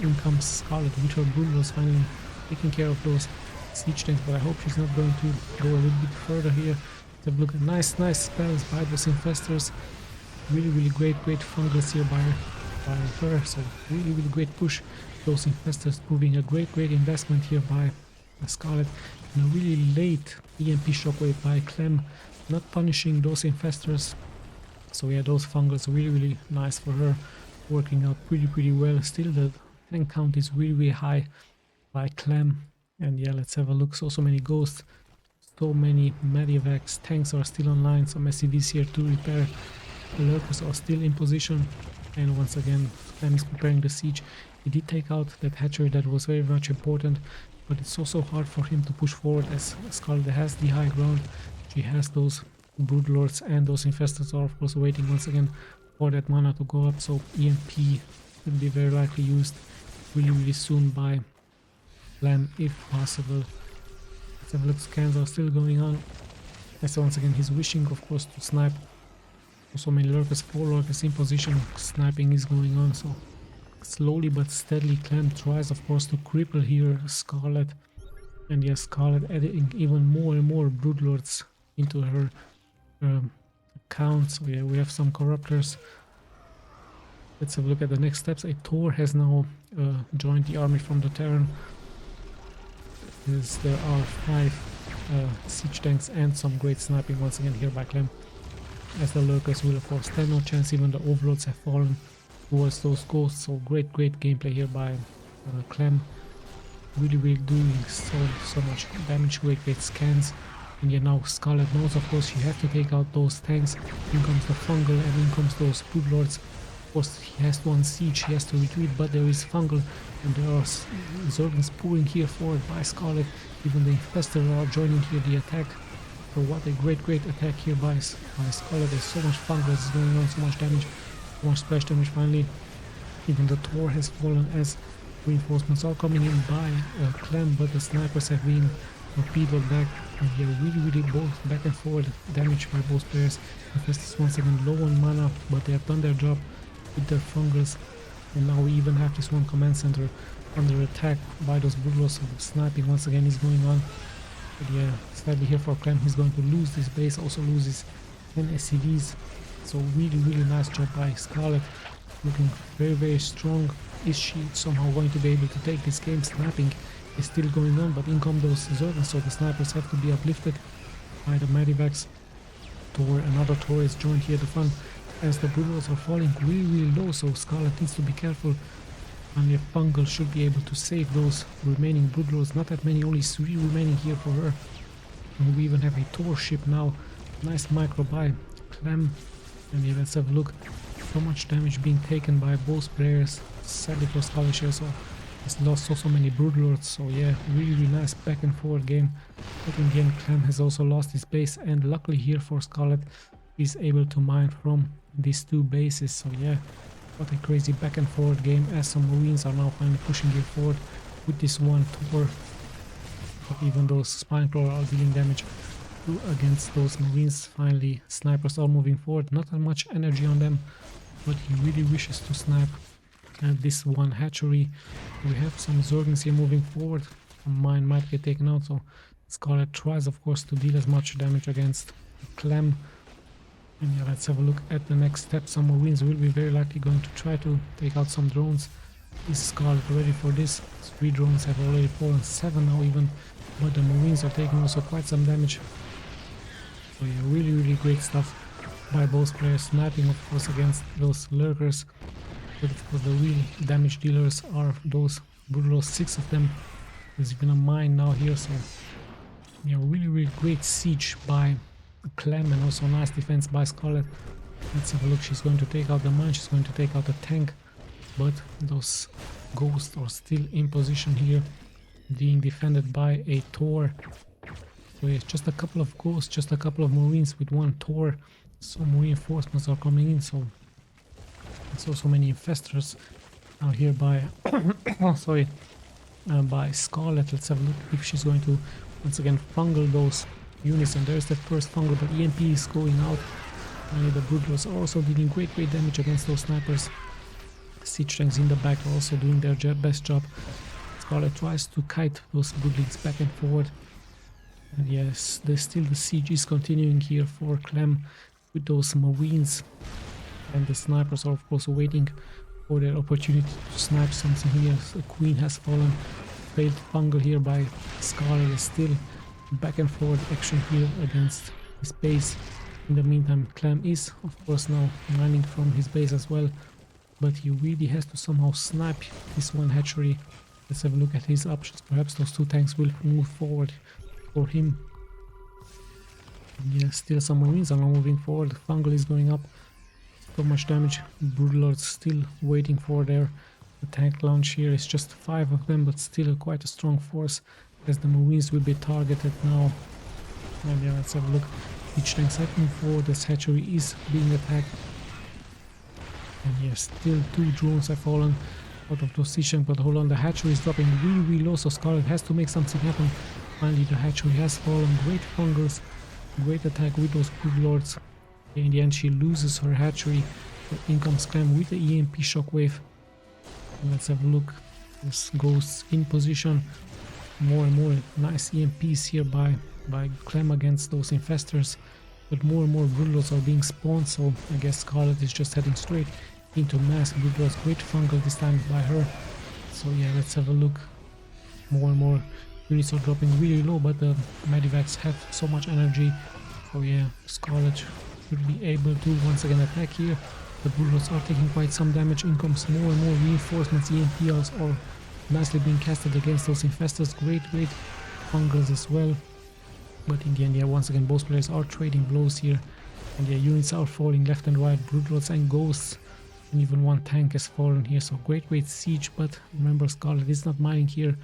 Speaker 1: in comes SCARLETT with her Broodlords finally taking care of those siege tanks, but I hope she's not going to go a little bit further here. Let's have a look at nice spells by those infestors. Really great fungals here by her. So really great push. Those infestors proving a great investment here by SCARLETT. And a really late EMP shockwave by CLEM, not punishing those infestors. So yeah, those fungals are really nice for her, working out pretty well. Still the tank count is really high by CLEM. And yeah, let's have a look. So many ghosts, so many medivacs. Tanks are still online. Some SCVs here to repair. The lurkers are still in position, and once again CLEM is preparing the siege. He did take out that hatchery, that was very much important, but it's also hard for him to push forward as SCARLETT has the high ground. She has those Broodlords, and those infestors are of course waiting once again for that mana to go up. So EMP will be very likely used really soon by CLEM if possible. Let's have a look. Scans are still going on. As once again he's wishing of course to snipe. So many lurkers, 4 lurkers in position. Sniping is going on, so slowly but steadily CLEM tries of course to cripple here SCARLETT. And yes, SCARLETT adding even more and more Broodlords into her account. So yeah, we have some Corruptors. Let's have a look at the next steps. A Tor has now joined the army from the Terran. There are 5 siege tanks and some great sniping once again here by CLEM. As the lurkers will of course stand no chance, even the overlords have fallen towards those ghosts. So great gameplay here by CLEM. Really doing so much damage. Great scans. And yeah, now SCARLETT knows of course she has to take out those tanks. In comes the fungal and in comes those Broodlords. Of course he has to unsiege, he has to retreat, but there is fungal and there are Zergs pouring here forward by SCARLETT. Even the infestors are joining here the attack. So what a great attack here by SCARLETT. There's so much fungus going on, so much damage, so much splash damage finally. Even the Tor has fallen as reinforcements are coming in by CLEM, but the snipers have been torpedoed back. And here really both back and forward damage by both players. Infestors once again low on mana, but they have done their job with their fungals. And now we even have this one command center under attack by those Broodlords. So sniping once again is going on. But yeah, sadly here for CLEM, he's going to lose this base, also loses 10 SCVs. So really nice job by SCARLETT, looking very strong. Is she somehow going to be able to take this game? Sniping is still going on, but in come those Zerg, so the snipers have to be uplifted by the medivacs. Another Tor is joined here. The fun as the Broodlords are falling really low, so SCARLETT needs to be careful. Only a fungal should be able to save those remaining Broodlords. Not that many, only 3 remaining here for her. And we even have a Tor ship now. Nice micro by CLEM. And yeah, let's have a look. So much damage being taken by both players. Sadly for SCARLETT, she also has lost so many Broodlords. So yeah, really nice back and forward game. But in the end, CLEM has also lost his base, and luckily here for SCARLETT is able to mine from these 2 bases. So yeah, what a crazy back and forward game, as some Marines are now finally pushing here forward with this one Tor. But even those Spineclaw are dealing damage against those Marines. Finally, snipers are moving forward. Not that much energy on them, but he really wishes to snipe this one hatchery. We have some Zerglings here moving forward. A mine might get taken out, so SCARLETT tries of course to deal as much damage against CLEM. And yeah, let's have a look at the next step. Some Marines will be very likely going to try to take out some drones. Is Scarlet ready for this? 3 drones have already fallen, 7 now even, but the Marines are taking also quite some damage. So yeah, really great stuff by both players, sniping of course against those lurkers, but of course the real damage dealers are those Broodwar, 6 of them. There's even a mine now here, so yeah, really great siege by CLEM and also nice defense by Scarlet. Let's have a look. She's going to take out the mine, she's going to take out the tank, but those ghosts are still in position here, being defended by a Tor. So yeah, just a couple of ghosts, just a couple of Marines with 1 Tor. Some reinforcements are coming in, so there's also many infestors now here by sorry, by Scarlet. Let's have a look if she's going to once again fungal those units, and there's the first fungal, but EMP is going out. And the Broodwars are also dealing great damage against those snipers. Siege tanks in the back are also doing their best job. Scarlet tries to kite those Broodleagues back and forward. And yes, the siege is continuing here for CLEM with those Marines. And the snipers are of course waiting for their opportunity to snipe something here. The Queen has fallen. Failed fungal here by Scarlet. Is still back and forward action here against his base. In the meantime, CLEM is of course now mining from his base as well, but he really has to somehow snipe this one hatchery. Let's have a look at his options. Perhaps those 2 tanks will move forward for him. Yeah, still some Marines are now moving forward. Fungal is going up. So much damage. Broodlords still waiting for their tank launch here. It's just 5 of them, but still quite a strong force, as the Marines will be targeted now. And yeah, let's have a look. Each tank cycling forward. This hatchery is being attacked. And yes, still 2 drones have fallen out of those siege tanks, but hold on, the hatchery is dropping really low, so Scarlet has to make something happen. Finally, the hatchery has fallen. Great fungals, great attack with those Broodlords. In the end, she loses her hatchery. In comes CLEM with the EMP shockwave. And let's have a look. This goes in position. More and more nice EMPs here by CLEM against those infestors. But more and more Broodlords are being spawned, so I guess Scarlet is just heading straight into mass Broodlords. Great fungal this time by her. So yeah, let's have a look. More and more units are dropping really low, but the medivacs have so much energy. So yeah, Scarlet should be able to once again attack here. The Broodlords are taking quite some damage. In comes more and more reinforcements. EMPs are nicely being casted against those infestors. Great fungals as well. But in the end, yeah, once again, both players are trading blows here. And yeah, units are falling left and right. Broodlords and ghosts. And even 1 tank has fallen here. So great siege. But remember, Scarlet is not mining here.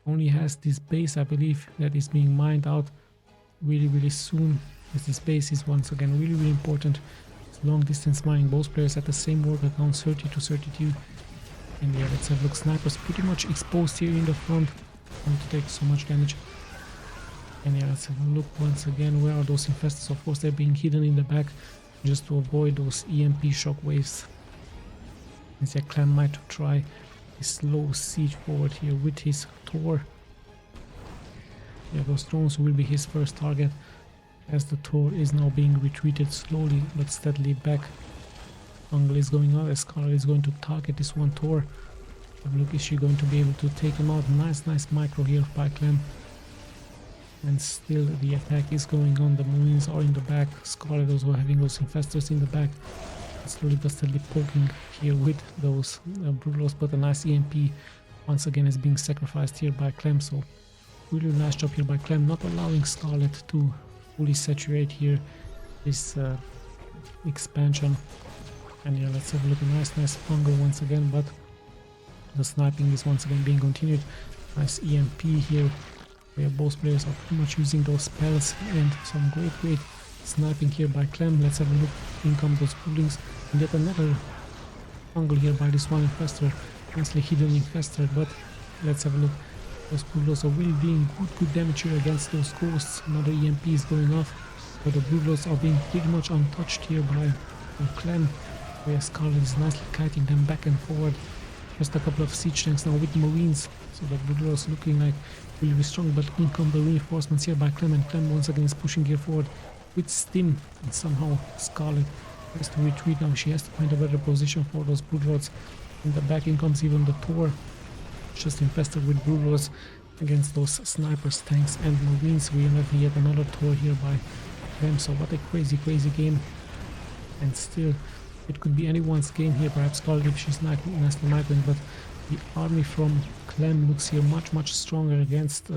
Speaker 1: Only has this base, I believe, that is being mined out really soon. As this base is once again really important. It's long distance mining. Both players at the same work account, 30 to 32. And yeah, let's have a look. Snipers pretty much exposed here in the front. Going to take so much damage. And yeah, let's have a look once again. Where are those infestors? Of course, they're being hidden in the back just to avoid those EMP shockwaves. And yeah, CLEM might try a slow siege forward here with his Tor. Yeah, those drones will be his first target, as the Tor is now being retreated slowly but steadily back. Fungal is going out as Scarlet is going to target this one Tor. Look, is she going to be able to take him out? Nice micro here by CLEM. And still the attack is going on. The Marines are in the back. Scarlet also having those infestors in the back. Slowly but steadily poking here with those Broodlords, but a nice EMP once again is being sacrificed here by CLEM. So really nice job here by CLEM, not allowing Scarlet to fully saturate here this expansion. And yeah, let's have a look. A nice fungal once again, but the sniping is once again being continued. Nice EMP here, where both players are pretty much using those spells, and some great sniping here by CLEM. Let's have a look. In come those buildings, and yet another fungal here by this one infestor. Nicely hidden infestor, but let's have a look. Those Broodlords are really doing good damage here against those ghosts. Another EMP is going off, but the Broodlords are being pretty much untouched here by CLEM, where Scarlet is nicely kiting them back and forward. Just a couple of siege tanks now with Marines, so the Broodlords looking like really strong, but in come the reinforcements here by CLEM, and CLEM once again is pushing here forward. with Stim, and somehow Scarlet has to retreat now. She has to find a better position for those Broodwars. In the back in comes even the Thor, just infested with Broodwars against those snipers, tanks and marines. We have yet another Thor here by them, so what a crazy game. And still, it could be anyone's game here, perhaps Scarlet if she's not sniping, but the army from CLEM looks here much stronger against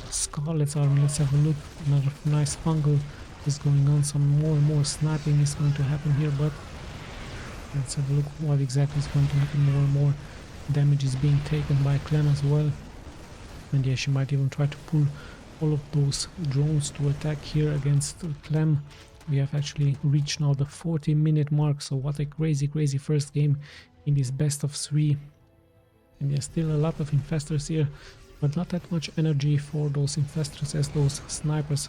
Speaker 1: Scarlet's army. Let's have a look. Another nice fungal is going on. Some more and more sniping is going to happen here, but let's have a look what exactly is going to happen. More and more damage is being taken by CLEM as well. And yeah, she might even try to pull all of those drones to attack here against CLEM. We have actually reached now the 40-minute mark, so what a crazy first game in this best of 3. And there's still a lot of infestors here, but not that much energy for those infestors, as those snipers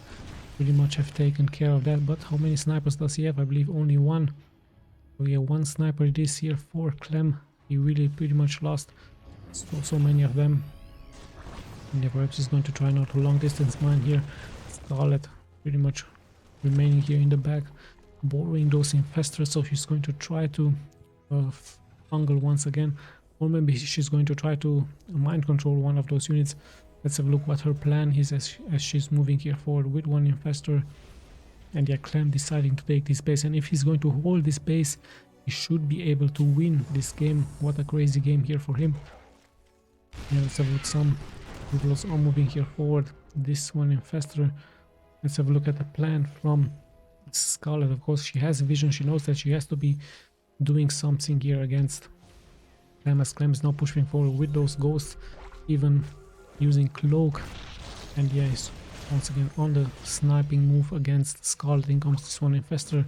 Speaker 1: pretty much have taken care of that. But how many snipers does he have? I believe only one. So yeah, one sniper it is here for CLEM. He really pretty much lost so many of them. And yeah, perhaps he's going to try not a long distance mine here. Scarlet pretty much remaining here in the back, borrowing those infestors, so she's going to try to fungal once again, or maybe she's going to try to mind control one of those units. Let's have a look what her plan is as she's moving here forward with one infestor. And yeah, CLEM deciding to take this base, and if he's going to hold this base, he should be able to win this game. What a crazy game here for him. Yeah, let's have a look. Some people are moving here forward. This one infestor. Let's have a look at the plan from Scarlet. Of course, she has vision. She knows that she has to be doing something here against CLEM, as CLEM is now pushing forward with those ghosts, even using cloak. And yeah, he's once again on the sniping move against Scarlet. In comes this one infestor.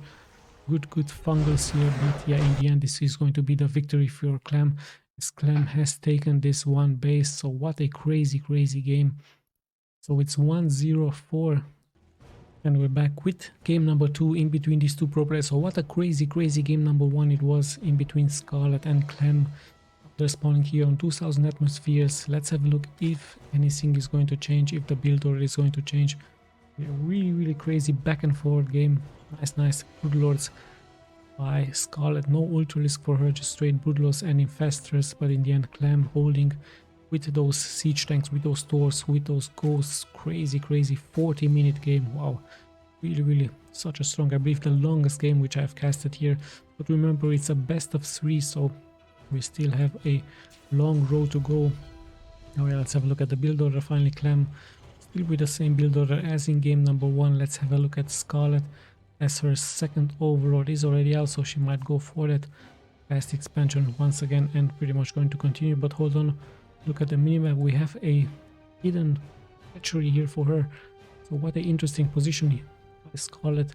Speaker 1: Good fungals here, but yeah, in the end this is going to be the victory for CLEM, as CLEM has taken this one base. So what a crazy game. So it's 1-0-4. And we're back with game number 2 in between these two pro players. So what a crazy game number 1 it was in between Scarlet and CLEM. They're spawning here on 2000 atmospheres. Let's have a look if anything is going to change, if the build order is going to change. A really crazy back and forth game. Nice broodlords by Scarlet. No ultralisk for her, just straight broodlords and infestors, but in the end CLEM holding with those siege tanks, with those Thors, with those ghosts. Crazy 40-minute game. Wow, really such a strong, I believe the longest game which I have casted here. But remember, it's a best of 3, so we still have a long road to go. Now yeah, let's have a look at the build order. Finally, CLEM still with the same build order as in game number 1. Let's have a look at Scarlet, as her second overlord is already out, so she might go for that fast expansion once again and pretty much going to continue. But hold on, look at the minimap. We have a hidden hatchery here for her, so what an interesting position by Scarlet,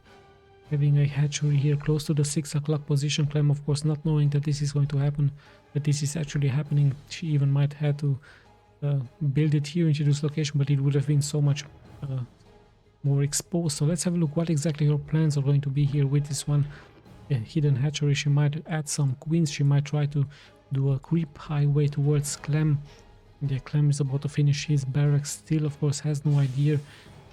Speaker 1: having a hatchery here close to the 6 o'clock position. CLEM, of course, not knowing that this is going to happen, that this is actually happening. She even might have to build it here into this location, but it would have been so much more exposed. So let's have a look what exactly her plans are going to be here with this one hidden hatchery. She might add some queens. She might try to do a creep highway towards CLEM. Yeah, CLEM is about to finish his barracks. Still, of course, has no idea.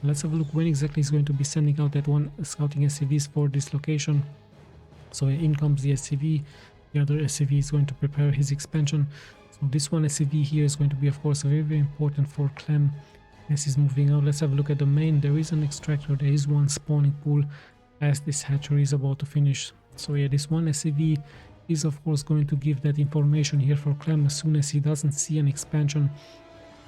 Speaker 1: Let's have a look when exactly he's going to be sending out that one scouting SCVs for this location. So in comes the SCV. The other SCV is going to prepare his expansion. So this one SCV here is going to be, of course, very important for CLEM as he's moving out. Let's have a look at the main. There is an extractor, there is one spawning pool as this hatchery is about to finish. So yeah, this one SCV is of course going to give that information here for CLEM. As soon as he doesn't see an expansion,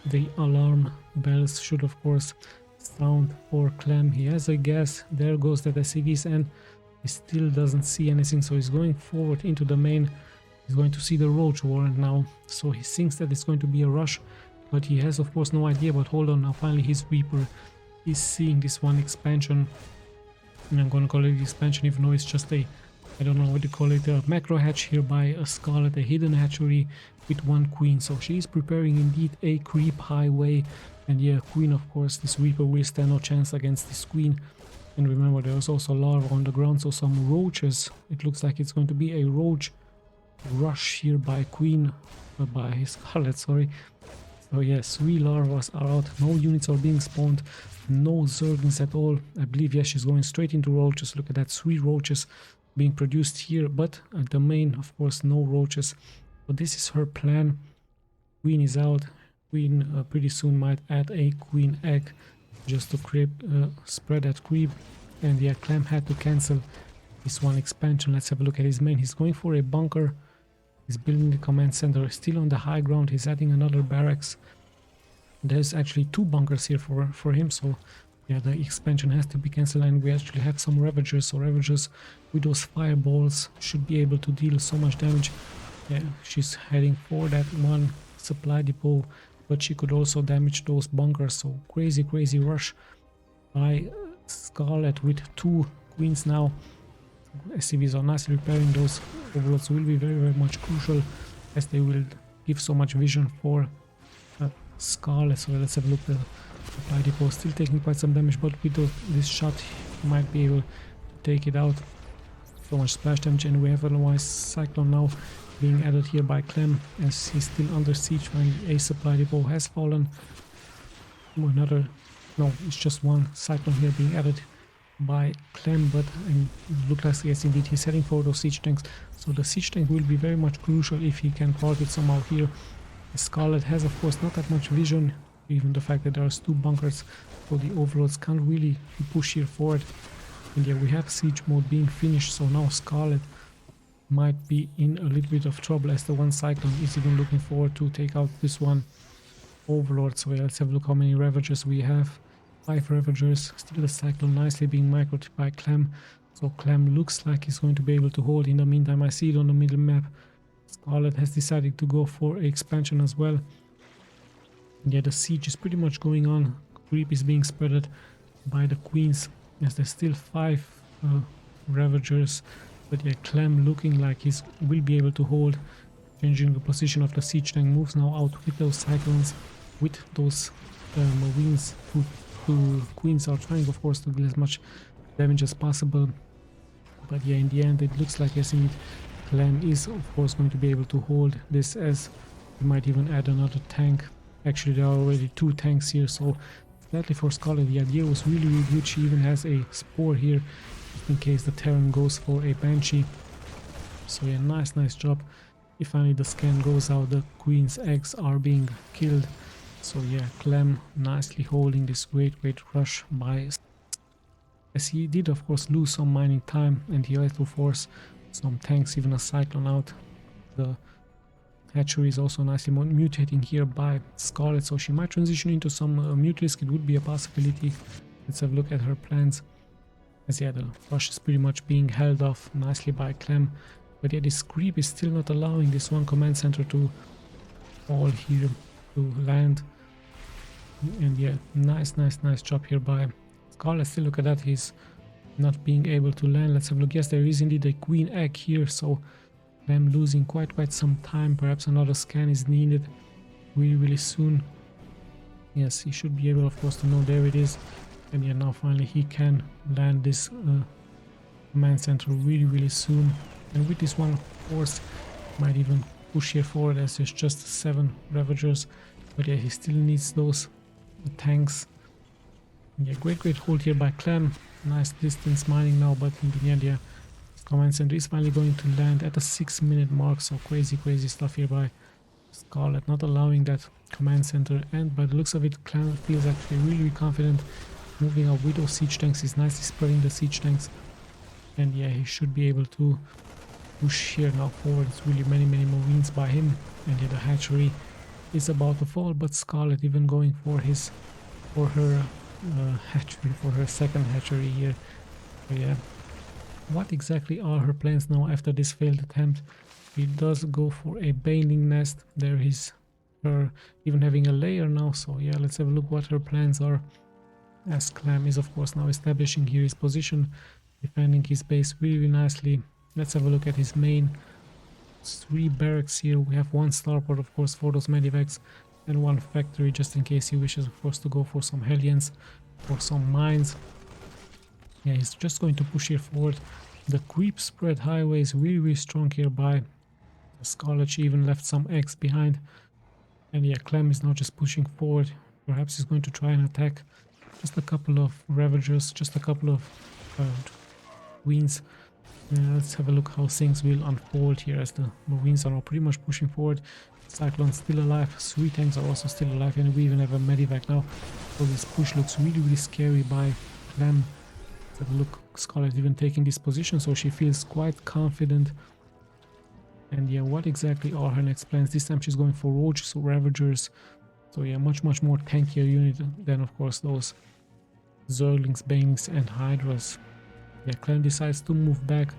Speaker 1: the alarm bells should of course sound for CLEM. He has a guess, there goes that SCVs, and he still doesn't see anything, so he's going forward into the main. He's going to see the roach warrant now, so he thinks that it's going to be a rush, but he has of course no idea. But hold on, now finally his Reaper is seeing this one expansion, and I'm going to call it expansion even though it's just a, I don't know what to call it, a macro hatch here by a Scarlet, a hidden hatchery with one queen. So she is preparing indeed a creep highway, and yeah, queen, of course, this Reaper will stand no chance against this queen. And remember, there's also larva on the ground, so some roaches. It looks like it's going to be a roach rush here by queen, by Scarlet, sorry. So yes, 3 larvas are out, no units are being spawned, no zerglings at all. I believe, yes, she's going straight into roaches. Look at that, 3 roaches being produced here, but at the main, of course, no roaches. So this is her plan. Queen is out. Queen pretty soon might add a queen egg just to spread that creep. And yeah, CLEM had to cancel this one expansion. Let's have a look at his main. He's going for a bunker. He's building the command center. Still on the high ground. He's adding another barracks. There's actually 2 bunkers here for him. So yeah, the expansion has to be cancelled. And we actually have some Ravagers. So Ravagers with those fireballs should be able to deal so much damage. Yeah, she's heading for that one supply depot, but she could also damage those bunkers. So crazy rush by SCARLETT with 2 queens now. SCVs are nicely repairing. Those overloads will be very much crucial, as they will give so much vision for SCARLETT. So let's have a look. The supply depot still taking quite some damage, but with this shot he might be able to take it out. So much splash damage, and we have otherwise Cyclone now being added here by CLEM, as he's still under siege when a supply depot has fallen. Another, no, it's just one Cyclone here being added by CLEM, but it looks like, yes, indeed, he's heading for those siege tanks. So the siege tank will be very much crucial if he can park it somehow here. SCARLETT has, of course, not that much vision, even the fact that there's 2 bunkers, so the overlords can't really push here forward. And yeah, we have siege mode being finished, so now SCARLETT might be in a little bit of trouble, as the one Cyclone is even looking forward to take out this one overlord. So yeah, let's have a look how many Ravagers we have. 5 Ravagers, still the Cyclone nicely being microed by CLEM. So CLEM looks like he's going to be able to hold. In the meantime, I see it on the middle map. SCARLETT has decided to go for expansion as well. And yeah, the siege is pretty much going on. Creep is being spreaded by the queens, as there's still 5 Ravagers. But yeah, CLEM looking like he will be able to hold. Changing the position of the siege tank, moves now out with those Cyclones, with those Marines. Who queens are trying, of course, to deal as much damage as possible. But yeah, in the end, it looks like, yes, indeed, CLEM is, of course, going to be able to hold this, as he might even add another tank. Actually, there are already 2 tanks here, so gladly for SCARLETT, the idea was really good. She even has a Spore here, in case the Terran goes for a Banshee. So yeah, nice job. If finally the scan goes out, the queen's eggs are being killed. So yeah, CLEM nicely holding this great rush by, as he did of course lose some mining time, and he had to force some tanks, even a Cyclone out. The hatchery is also nicely mutating here by SCARLETT, so she might transition into some Mutalisk. It would be a possibility. Let's have a look at her plans. As yeah, the rush is pretty much being held off nicely by CLEM, but yeah, this creep is still not allowing this one command center to fall here, to land. And yeah, nice job here by SCARLETT. Still, look at that, he's not being able to land. Let's have a look. Yes, there is indeed a queen egg here, so I'm losing quite some time. Perhaps another scan is needed really soon. Yes, he should be able, of course, to know there it is. And yeah, now finally he can land this command center really soon. And with this one, of course, might even push here forward, as there's just 7 Ravagers. But yeah, he still needs those tanks. Yeah, great hold here by CLEM. Nice distance mining now, but in the end, yeah, command center is finally going to land at the 6-minute mark. So crazy stuff here by SCARLETT, not allowing that command center. And by the looks of it, CLEM feels actually really confident. Moving out with those siege tanks, he's nicely spreading the siege tanks. And yeah, he should be able to push here now forward. It's really many Marines by him. And yeah, the hatchery is about to fall, but SCARLETT even going for her hatchery, for her second hatchery here. So yeah, what exactly are her plans now after this failed attempt? He does go for a baneling nest. There is her even having a layer now. So yeah, let's have a look what her plans are, as CLEM is of course now establishing here his position, defending his base really nicely. Let's have a look at his main. 3 barracks here. We have 1 starport, of course, for those medivacs, and 1 factory just in case he wishes, of course, to go for some Hellions or some mines. Yeah, he's just going to push here forward. The creep spread highway is really strong here by SCARLETT. She even left some eggs behind. And yeah, CLEM is now just pushing forward. Perhaps he's going to try and attack just a couple of Ravagers, just a couple of Queens. Let's have a look how things will unfold here as the Marines are now pretty much pushing forward. Cyclone's still alive, 3 tanks are also still alive, and we even have a medivac now. So this push looks really scary by CLEM. Let's have a look, Scarlet even taking this position, so she feels quite confident. And yeah, what exactly are her next plans? This time she's going for Roaches or Ravagers. So yeah, much more tankier unit than of course those Zerglings, Banelings and Hydras. Yeah, CLEM decides to move back.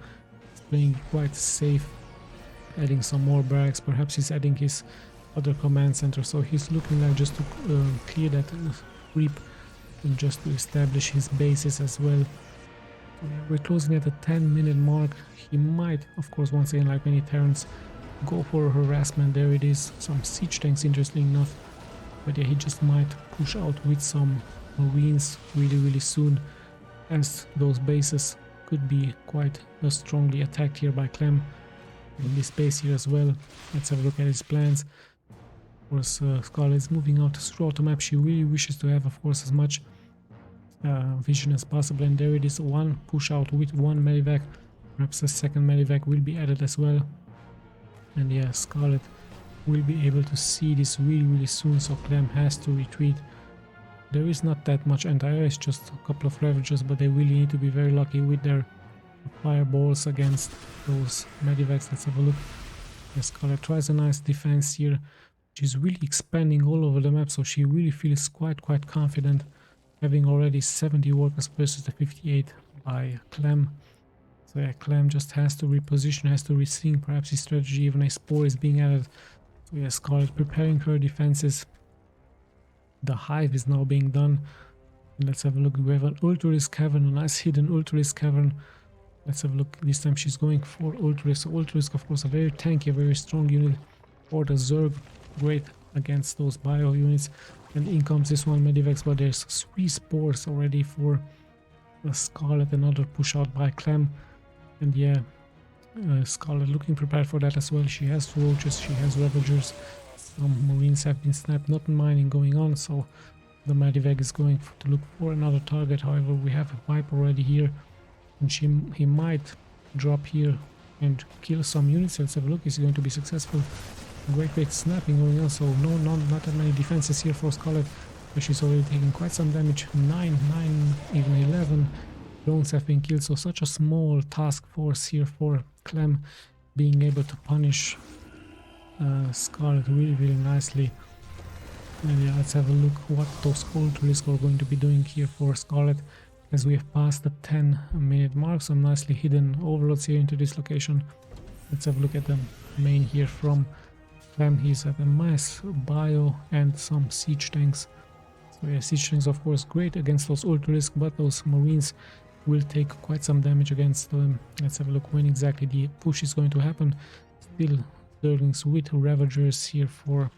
Speaker 1: He's playing quite safe, adding some more barracks. Perhaps he's adding his other command center, so he's looking like just to clear that creep and just to establish his bases as well. So yeah, we're closing at the 10-minute mark. He might, of course, once again, like many Terrans, go for a harassment. There it is, some siege tanks, interesting enough. But yeah, he just might push out with some Marines really soon, as those bases could be quite strongly attacked here by CLEM in this base here as well. Let's have a look at his plans. Of course, Scarlet is moving out throughout the map. She really wishes to have, of course, as much vision as possible, and there it is, one push out with one medivac. Perhaps a second medivac will be added as well. And yeah, Scarlet will be able to see this really soon, so CLEM has to retreat. There is not that much anti-air, it's just a couple of Ravagers, but they really need to be very lucky with their fireballs against those medivacs. Let's have a look. Yeah, Scarlet tries a nice defense here. She's really expanding all over the map, so she really feels quite confident, having already 70 workers versus the 58 by CLEM. So yeah, CLEM just has to reposition, has to rethink perhaps his strategy. Even a spore is being added. So yeah, Scarlet preparing her defenses. The hive is now being done. Let's have a look. We have an Ultra-Risk cavern, a nice hidden Ultra-Risk cavern. Let's have a look. This time she's going for Ultra-Risk. So Ultra-Risk, of course, a very tanky, a very strong unit for the Zerg. Great against those bio units. And in comes this one medivacs, but there's 3 spores already for the Scarlet. Another push out by CLEM. And yeah, Scarlet looking prepared for that as well. She has Roaches, she has Ravagers. Some Marines have been sniped, not mining going on, so the medivac is going to look for another target. However, we have a Viper already here, and he might drop here and kill some units. Let's have a look. Is he going to be successful? Great snapping going on, so not that many defenses here for Scarlet, but she's already taking quite some damage. 9, even 11 drones have been killed, so such a small task force here for CLEM, being able to punish Scarlet really nicely. And yeah, let's have a look what those Ultra-Risk are going to be doing here for Scarlet, as we have passed the 10-minute mark. Some nicely hidden overloads here into this location. Let's have a look at the main here from CLEM. He's at a mass bio and some siege tanks. So yeah, siege tanks of course great against those Ultra-Risk, but those Marines will take quite some damage against them. Let's have a look when exactly the push is going to happen. Still Zerglings with Ravagers here for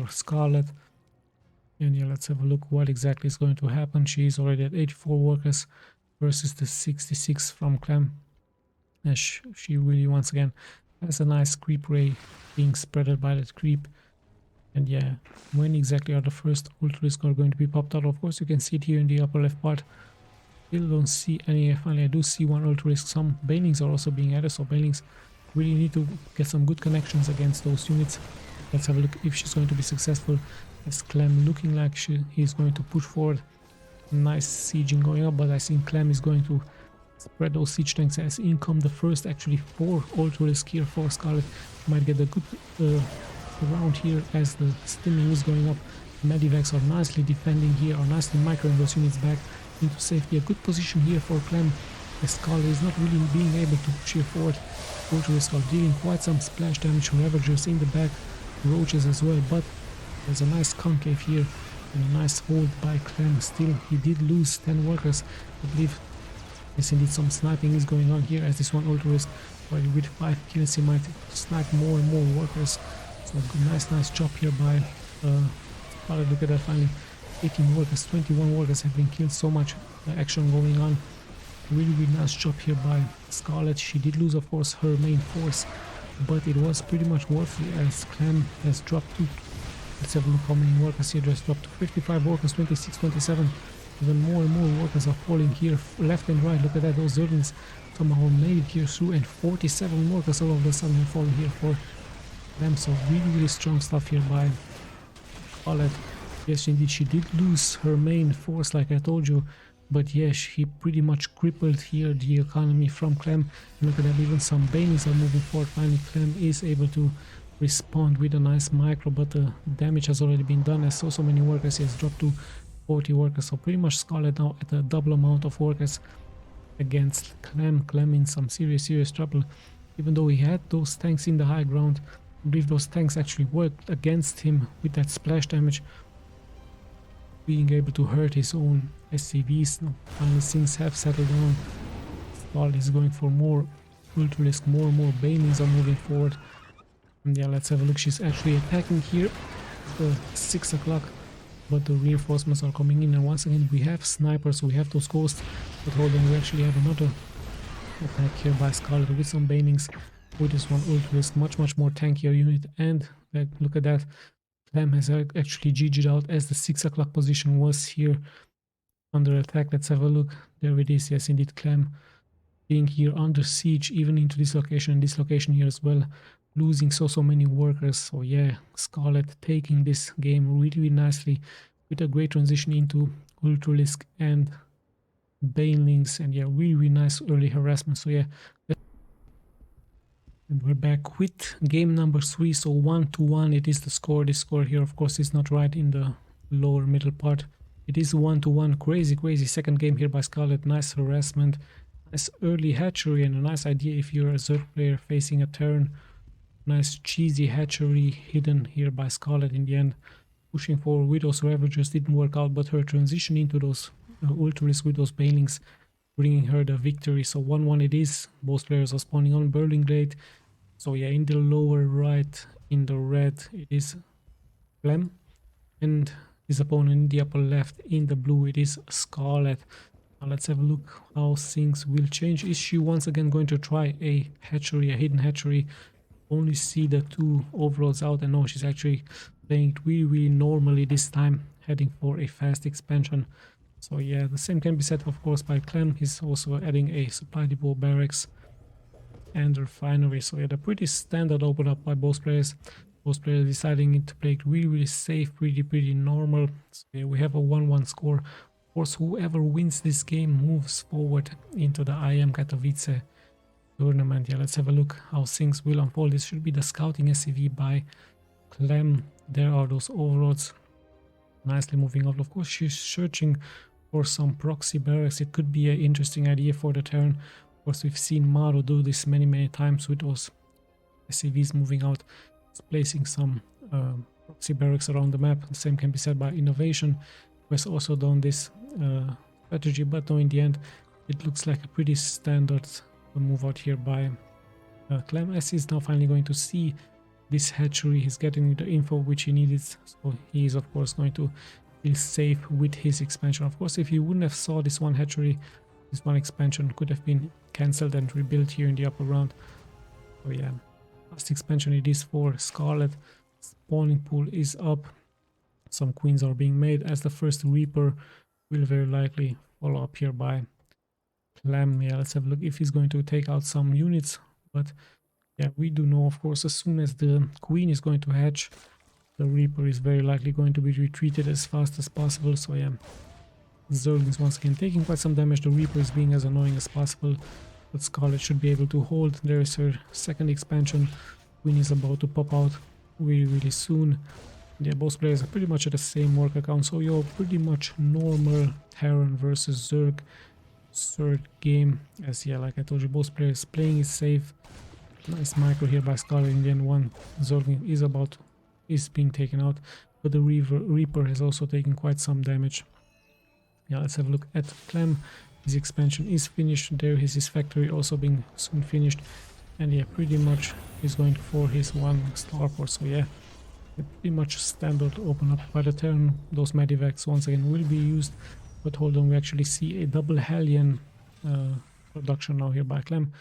Speaker 1: Scarlet. And yeah, let's have a look what exactly is going to happen. She's already at 84 workers versus the 66 from CLEM. And she really once again has a nice creep ray being spreaded by that creep. And yeah, when exactly are the first Ultra-Risk are going to be popped out? Of course, you can see it here in the upper left part. Still don't see any. Finally, I do see one Ultra-Risk. Some Banelings are also being added, so Banelings really need to get some good connections against those units. Let's have a look if she's going to be successful. As CLEM looking like he's going to push forward. Nice sieging going up, but I think CLEM is going to spread those siege tanks as in come the first actually 4 Ultra-Risk here for Scarlet. Might get a good round here as the stimming is going up. Medivacs are nicely defending here, are nicely microing those units back into safety. A good position here for CLEM, as Scarlet is not really being able to push here forward. Ultra-Risk are dealing quite some splash damage. Ravagers in the back, Roaches as well, but there's a nice concave here and a nice hold by CLEM. Still, he did lose 10 workers. I believe yes, indeed some sniping is going on here, as this one Ultra-Risk already with 5 kills, he might snipe more and more workers. So nice job here by Scarlet. Look at that, finally 18 workers, 21 workers have been killed. So much action going on. Really nice job here by Scarlet. She did lose of course her main force, but it was pretty much worth it as CLEM has dropped to, let's have a look how many workers here just dropped to 55 workers, 26, 27. Even more and more workers are falling here left and right. Look at that, those Zerglings somehow made it here through, and 47 workers all of a sudden have fallen here for them. So really strong stuff here by SCARLETT. Yes, indeed, she did lose her main force like I told you, but yes, he pretty much crippled here the economy from CLEM. Look at that, even some banelings are moving forward. Finally, CLEM is able to respond with a nice micro, but the damage has already been done as so many workers. He has dropped to 40 workers, so pretty much SCARLETT now at a double amount of workers against CLEM. CLEM in some serious trouble, even though he had those tanks in the high ground. I believe those tanks actually worked against him with that splash damage, being able to hurt his own SCVs. Now, finally things have settled down. SCARLETT is going for more ultra-risk, more and more banelings are moving forward. And yeah, let's have a look. She's actually attacking here at 6 o'clock, but the reinforcements are coming in, and once again we have snipers, we have those ghosts, but hold on, we actually have another attack here by SCARLETT with some banelings, with this one ultra-risk, much more tankier unit. And look at that, CLEM has actually GG'd out as the 6 o'clock position was here under attack. Let's have a look. There it is. Yes, indeed, CLEM being here under siege even into this location, and this location here as well, losing so many workers. So yeah, SCARLETT taking this game really nicely with a great transition into ultralisk and banelings, and yeah, really nice early harassment. So yeah, and we're back with game number 3. So 1-1 it is the score. This score here of course is not right in the lower middle part. It is 1-1. Crazy second game here by SCARLETT. Nice harassment, nice early hatchery, and a nice idea if you're a Zerg player facing a Terran. Nice cheesy hatchery hidden here by SCARLETT in the end. Pushing forward with those Ravagers didn't work out, but her transition into those ultras with those banelings bringing her the victory. So 1-1 it is. Both players are spawning on Burning Glade. So yeah, in the lower right in the red it is CLEM, and his opponent in the upper left in the blue it is SCARLETT. Now let's have a look how things will change. Is she once again going to try a hatchery, a hidden hatchery? Only see the two overlords out, and no, she's actually playing it really normally this time, heading for a fast expansion. So yeah, the same can be said of course by CLEM. He's also adding a supply depot, barracks and a refinery. So yeah, the pretty standard open up by both players. Both players deciding to play it really safe, pretty normal. So yeah, we have a 1-1 score. Of course, whoever wins this game moves forward into the IM Katowice tournament. Yeah, let's have a look how things will unfold. This should be the scouting SCV by CLEM. There are those overlords nicely moving out. Of course, she's searching for some proxy barracks. It could be an interesting idea for the Terran. Of course, we've seen Maro do this many times with those SCVs moving out, placing some proxy barracks around the map. The same can be said by Innovation, who has also done this strategy, but no, in the end it looks like a pretty standard move out here by CLEM, as he's now finally going to see this hatchery. He's getting the info which he needed, so he is of course going to feel safe with his expansion. Of course, if he wouldn't have saw this one hatchery, this one expansion could have been cancelled and rebuilt here in the upper round. So yeah, last expansion it is for SCARLETT. Spawning pool is up, some queens are being made, as the first Reaper will very likely follow up here by CLEM. Yeah, let's have a look if he's going to take out some units, but yeah, we do know of course as soon as the queen is going to hatch, the Reaper is very likely going to be retreated as fast as possible. So yeah, Zerg is once again taking quite some damage. The Reaper is being as annoying as possible, but SCARLETT should be able to hold. There is her second expansion. Queen is about to pop out really soon. Yeah, both players are pretty much at the same work account, so you're pretty much normal Terran versus Zerg game, as yeah, like I told you, both players playing it safe. Nice micro here by SCARLETT. In the end, one Zerg is being taken out, but the Reaper has also taken quite some damage. Yeah, let's have a look at CLEM. His expansion is finished. There is his factory also being soon finished, and yeah, pretty much he's going for his one starport. So yeah, pretty much standard open up by the Terran. Those medivacs once again will be used, but hold on, we actually see a double Hellion production now here by CLEM.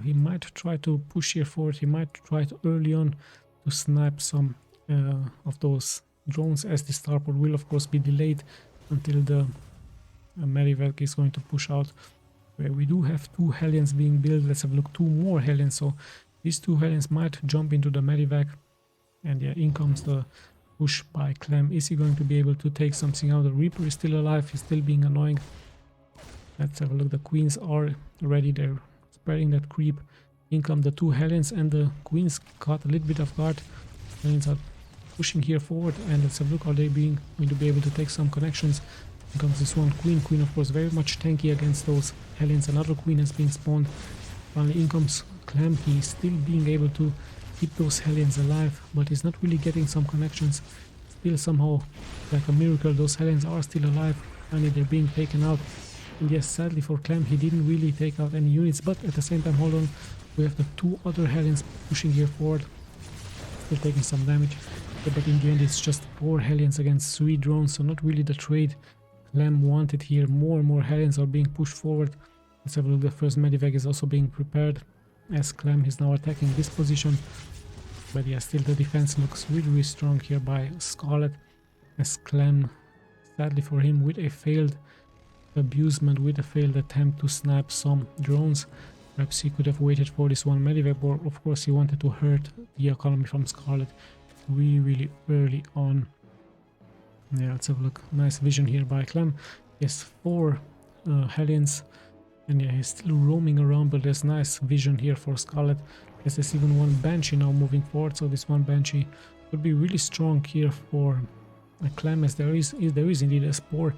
Speaker 1: He might try to push here forward. He might try to early on to snipe some of those drones, as the starport will of course be delayed until the Medivac is going to push out. Where we do have 2 Hellions being built. Let's have a look, 2 more Hellions. So these 2 Hellions might jump into the Medivac. And yeah, in comes the push by CLEM. Is he going to be able to take something out? The Reaper is still alive. He's still being annoying. Let's have a look. The Queens are ready. They're spreading that creep. In come the 2 Hellions, and the Queens caught a little bit of guard. Hellions are pushing here forward, and let's have a look. Are they going to be able to take some connections? In comes this one Queen. Queen of course very much tanky against those Hellions. Another Queen has been spawned. Finally in comes CLEM. He's still being able to keep those Hellions alive, but he's not really getting some connections. Still somehow, like a miracle, those Hellions are still alive. Finally they're being taken out. And yes, sadly for CLEM, he didn't really take out any units, but at the same time, hold on, we have the 2 other Hellions pushing here forward. Still taking some damage. Yeah, but in the end it's just 4 Hellions against 3 drones, so not really the trade CLEM wanted here. More and more Hellions are being pushed forward. Let's have a look. The first Medivac is also being prepared, as CLEM is now attacking this position. But yeah, still the defense looks really, really strong here by SCARLETT, as CLEM, sadly for him, with a failed abusement, with a failed attempt to snipe some drones. Perhaps he could have waited for this one Medivac, or of course he wanted to hurt the economy from SCARLETT really, really early on. Yeah, let's have a look. Nice vision here by CLEM. Yes, 4 Hellions, and yeah, he's still roaming around, but there's nice vision here for SCARLETT. Yes, there's even one Banshee now moving forward, so this one Banshee would be really strong here for CLEM, as there is indeed a Spore.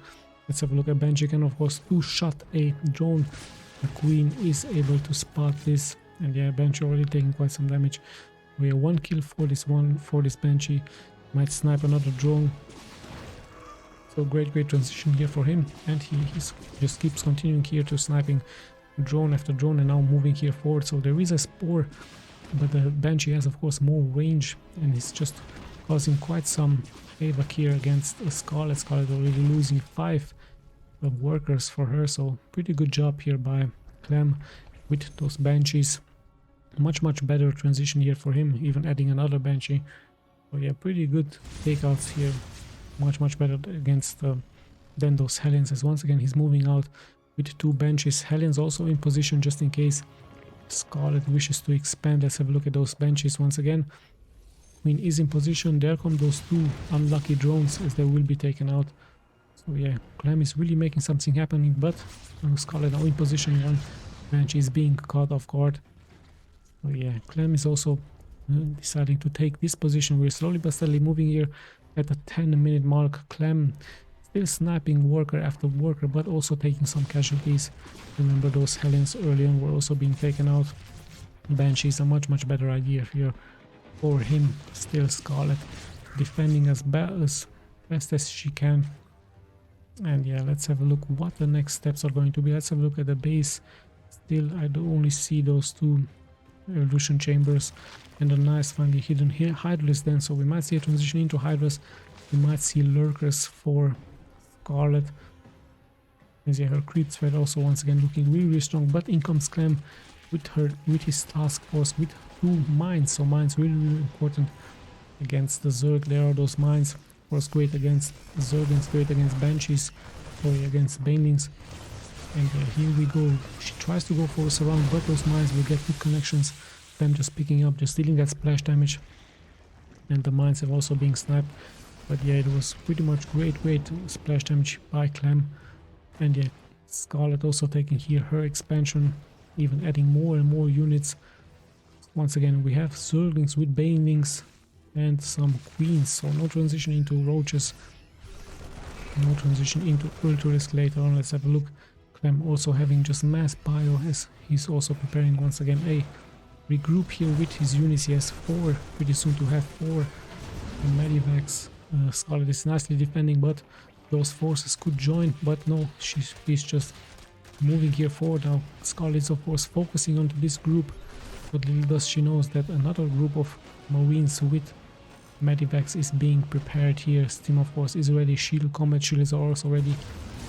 Speaker 1: Let's have a look. At Banshee can of course 2-shot a drone. The Queen is able to spot this, and yeah, Banshee already taking quite some damage. We have 1 kill for this Banshee. Might snipe another drone. So great transition here for him, and he just keeps continuing here to sniping drone after drone, and now moving here forward. So there is a Spore, but the Banshee has of course more range, and he's just causing quite some havoc here against SCARLETT. SCARLETT already losing 5 workers for her, so pretty good job here by CLEM with those Banshees. Much better transition here for him, even adding another Banshee. So yeah, pretty good takeouts here. Much better against than those Hellions, as once again he's moving out with 2 Banshees. Hellions also in position just in case SCARLETT wishes to expand. Let's have a look at those Banshees once again. Queen is in position. There come those 2 unlucky drones, as they will be taken out. So yeah, CLEM is really making something happening, but SCARLETT now in position. One Banshee is being caught off guard. So yeah, CLEM is also deciding to take this position. We're slowly but steadily moving here at the 10-minute mark. CLEM still sniping worker after worker, but also taking some casualties. Remember, those Hellions early on were also being taken out. Banshee is a much better idea here for him. Still SCARLETT defending as best as she can. And yeah, let's have a look what the next steps are going to be. Let's have a look at the base. Still, I do only see those 2 evolution chambers and a nice finely hidden Hydralisk then, so we might see a transition into Hydralisk. We might see lurkers for SCARLETT. As yeah, her creep threat also once again looking really strong, but in comes CLEM with his task force with 2 mines. So mines really important against the Zerg. There are those mines, of course, great against Zergans, great against Banshees, sorry, against Banelings. And here we go. She tries to go for a surround, but those mines will get good connections. Them just picking up, just dealing that splash damage. And the mines have also been sniped. But yeah, it was pretty much great splash damage by CLEM. And yeah, SCARLETT also taking here her expansion, even adding more and more units. Once again, we have Zerglings with Banelings and some Queens. So no transition into Roaches. No transition into Ultralisk later on. Let's have a look. CLEM also having just mass bio, as he's also preparing once again a regroup here with his units. He has 4, pretty soon to have 4 Medivacs. SCARLETT is nicely defending, but those forces could join, but no, he's just moving here forward now. SCARLETT is of course focusing onto this group, but little does she knows that another group of Marines with Medivacs is being prepared here. Steam of course is ready, combat shields are also ready.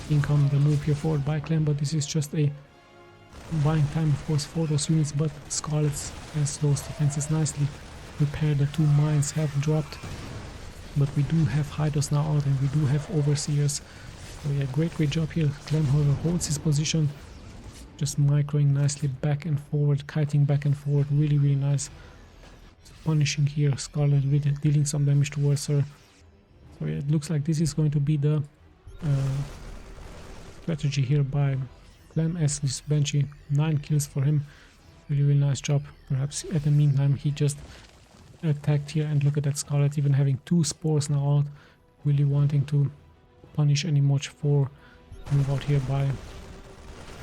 Speaker 1: In come the move here forward by CLEM, but this is just a buying time of course for those units, but Scarlet has those defenses nicely prepared. The 2 mines have dropped, but we do have Hydros now out and we do have Overseers. So yeah, great job here. Clem however holds his position, just microing nicely back and forward, kiting back and forward, really nice. Punishing here Scarlet with dealing some damage towards her. So yeah, it looks like this is going to be the strategy here by Clem as this Banshee. 9 kills for him, really nice job. Perhaps at the meantime he just attacked here, and look at that Scarlet even having 2 spores now out, really wanting to punish any much for move out here by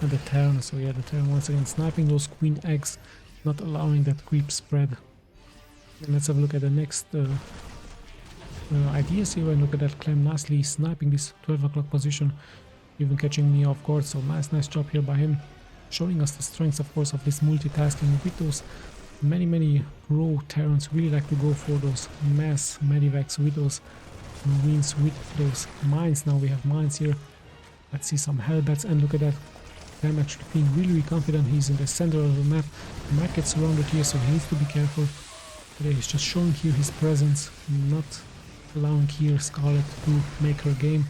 Speaker 1: the Terran. So yeah, the Terran once again sniping those queen eggs, not allowing that creep spread. And let's have a look at the next ideas here, and look at that Clem nicely sniping this 12 o'clock position, even catching me off guard. So nice job here by him, showing us the strengths of course of this multitasking with those many pro Terrans. Really like to go for those mass medivacs with those marines, with those mines. Now we have mines here, let's see some hellbats, and look at that Clem actually being really confident. He's in the center of the map, he might get surrounded here, so he needs to be careful. But he's just showing here his presence, not allowing here Scarlet to make her game.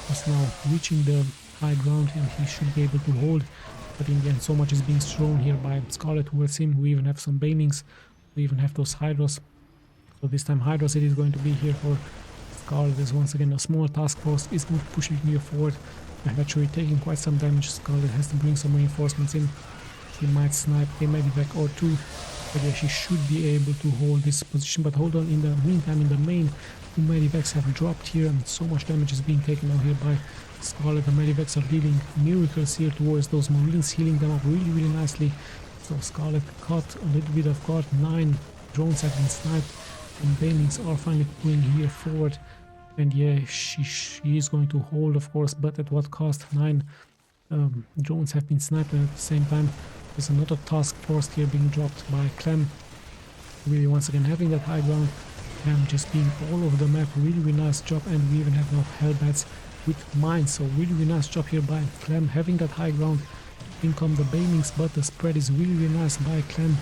Speaker 1: Just now reaching the high ground and he should be able to hold, but in the end so much is being thrown here by Scarlet towards him. We even have some banings, we even have those Hydros. So this time Hydros it is going to be here for Scarlet. Is once again a small task force is pushing here forward, and actually taking quite some damage. Scarlet has to bring some reinforcements in. She might snipe a medivac or 2, but yeah, she should be able to hold this position. But hold on, in the meantime, in the main, 2 medivacs have dropped here, and so much damage is being taken out here by Scarlet. The medivacs are dealing miracles here towards those marines, healing them up really nicely. So Scarlet caught a little bit of guard. 9 drones have been sniped, and banelings are finally pulling here forward. And yeah, she is going to hold of course, but at what cost? 9 drones have been sniped, and at the same time there's another task force here being dropped by Clem. Really once again having that high ground, Clem just being all over the map. Really nice job, and we even have now hellbats with mines. So really nice job here by Clem having that high ground. In come the banings, but the spread is really nice by Clem,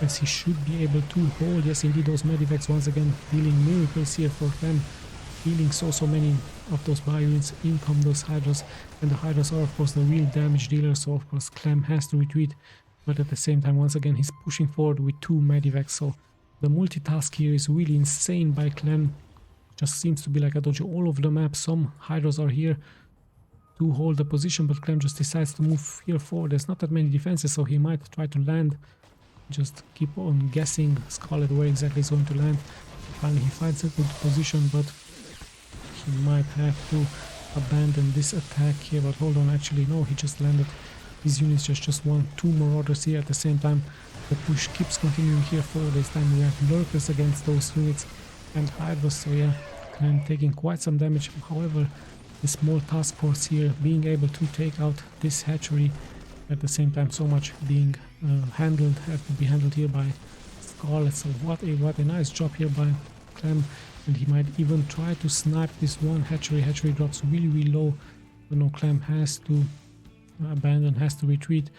Speaker 1: as he should be able to hold. Yes indeed, those medivacs once again dealing miracles here for Clem, healing so many of those bio-units. In come those Hydros, and the Hydros are of course the real damage dealers, so of course Clem has to retreat, but at the same time once again he's pushing forward with 2 medivacs. So the multitask here is really insane by Clem. Just seems to be like I told you all over the map. Some Hydros are here to hold the position, but Clem just decides to move here forward. There's not that many defenses, so he might try to land, just keep on guessing Scarlet where exactly he's going to land. Finally he finds a good position, but he might have to abandon this attack here. But hold on, actually no, he just landed his units. Just want 2 more orders here. At the same time the push keeps continuing here forward. This time we have lurkers against those units and Hydros. So yeah, Clem taking quite some damage. However, the small task force here being able to take out this hatchery. At the same time so much being have to be handled here by Scarlet. So what a nice job here by Clem, and he might even try to snipe this one hatchery. Hatchery drops really low, so no, Clem has to abandon, has to retreat.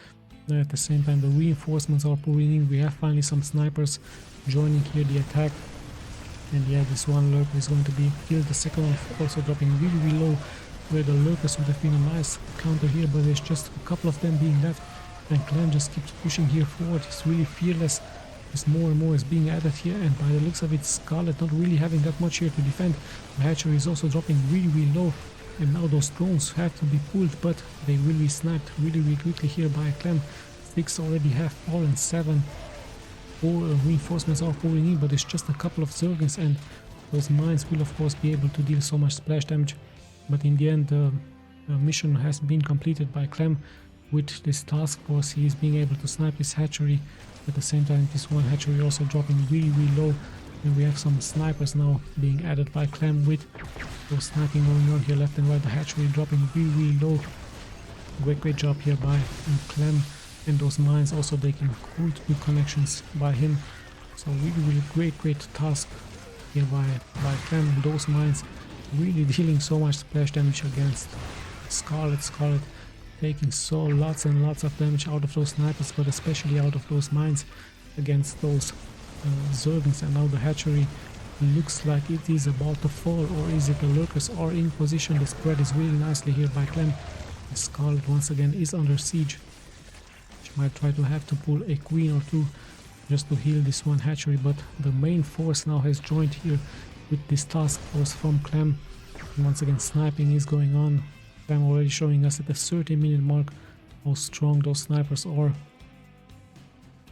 Speaker 1: At the same time the reinforcements are pouring in. We have finally some snipers joining here the attack, and yeah, this one lurker is going to be killed. The second one also dropping really low, where the lurkers would have been a nice counter here, but there's just a couple of them being left, and Clem just keeps pushing here forward. He's really fearless as more and more is being added here, and by the looks of it, Scarlet not really having that much here to defend. The hatchery is also dropping really low, and now those drones have to be pulled, but they will be sniped really quickly here by Clem. 6 already have fallen, 7 reinforcements are pouring in, but it's just a couple of Zergins, and those mines will of course be able to deal so much splash damage. But in the end the mission has been completed by Clem. With this task force he is being able to snipe this hatchery. At the same time this one hatchery also dropping really low, and we have some snipers now being added by Clem, with those sniping going on here left and right. The hatchery dropping really low. Great job here by Clem, and those mines also taking good connections by him. So really great task here by Clem. Those mines really dealing so much splash damage against Scarlet. taking so lots and lots of damage out of those snipers, but especially out of those mines against those Zergs. And now the hatchery looks like it is about to fall, or is it the lurkers are in position? The spread is really nicely here by CLEM. The SCARLETT once again is under siege. She might try to have to pull a queen or two just to heal this one hatchery, but the main force now has joined here with this task force from CLEM. Once again sniping is going on. CLEM already showing us at the 30-minute mark how strong those snipers are.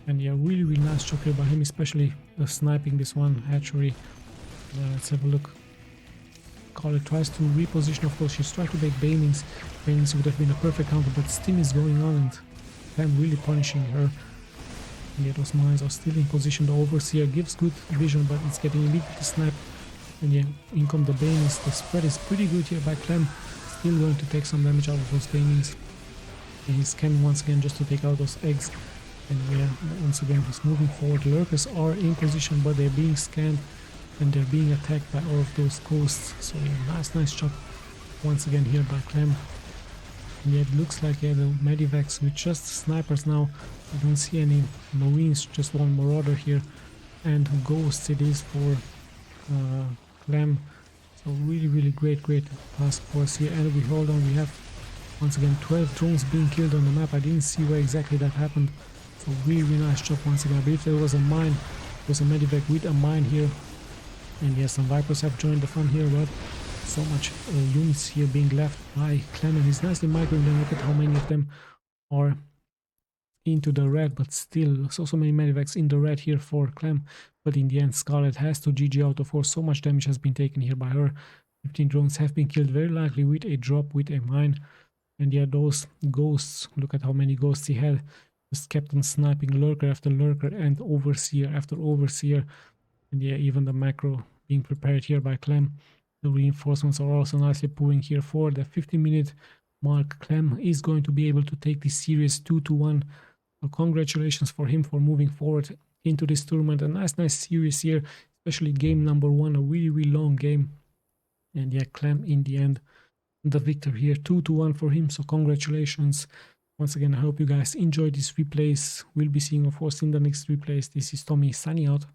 Speaker 1: And yeah, really nice job here by him, especially sniping this one hatchery. Let's have a look. SCARLETT tries to reposition, of course. She's trying to make banings. Banings would have been a perfect counter, but Stim is going on and CLEM really punishing her. And yeah, those mines are still in position. The Overseer gives good vision, but it's getting immediately sniped. And yeah, in come the banings. The spread is pretty good here by CLEM. Still going to take some damage out of those banings. And he's scanning once again just to take out those eggs. And yeah, once again he's moving forward. Lurkers are in position, but they're being scanned and they're being attacked by all of those ghosts. So yeah, nice job once again here by CLEM. And yeah, it looks like the medivacs with just snipers now. I don't see any marines, just one marauder here, and ghosts it is for CLEM. So really great task force here. And we hold on, we have once again 12 drones being killed on the map. I didn't see where exactly that happened. So really nice job once again. I believe there was a mine, there was a medivac with a mine here. And yes, some Vipers have joined the fun here, but so much units here being left by CLEM, and he's nicely microing them. Look at how many of them are into the red, but still so many medivacs in the red here for CLEM. But in the end, SCARLETT has to GG out. Of course, so much damage has been taken here by her. 15 drones have been killed, very likely with a drop, with a mine. And yeah, those ghosts, look at how many ghosts he had. Just kept on sniping lurker after lurker and overseer after overseer. And yeah, even the macro being prepared here by CLEM. The reinforcements are also nicely pulling here for the 50-minute mark. CLEM is going to be able to take this series 2-1. So congratulations for him for moving forward into this tournament. A nice series here, especially game number 1, a really long game. And yeah, CLEM in the end the victor here, 2-1 for him. So congratulations once again. I hope you guys enjoyed these replays. We'll be seeing, of course, in the next replays. This is Tommy signing out.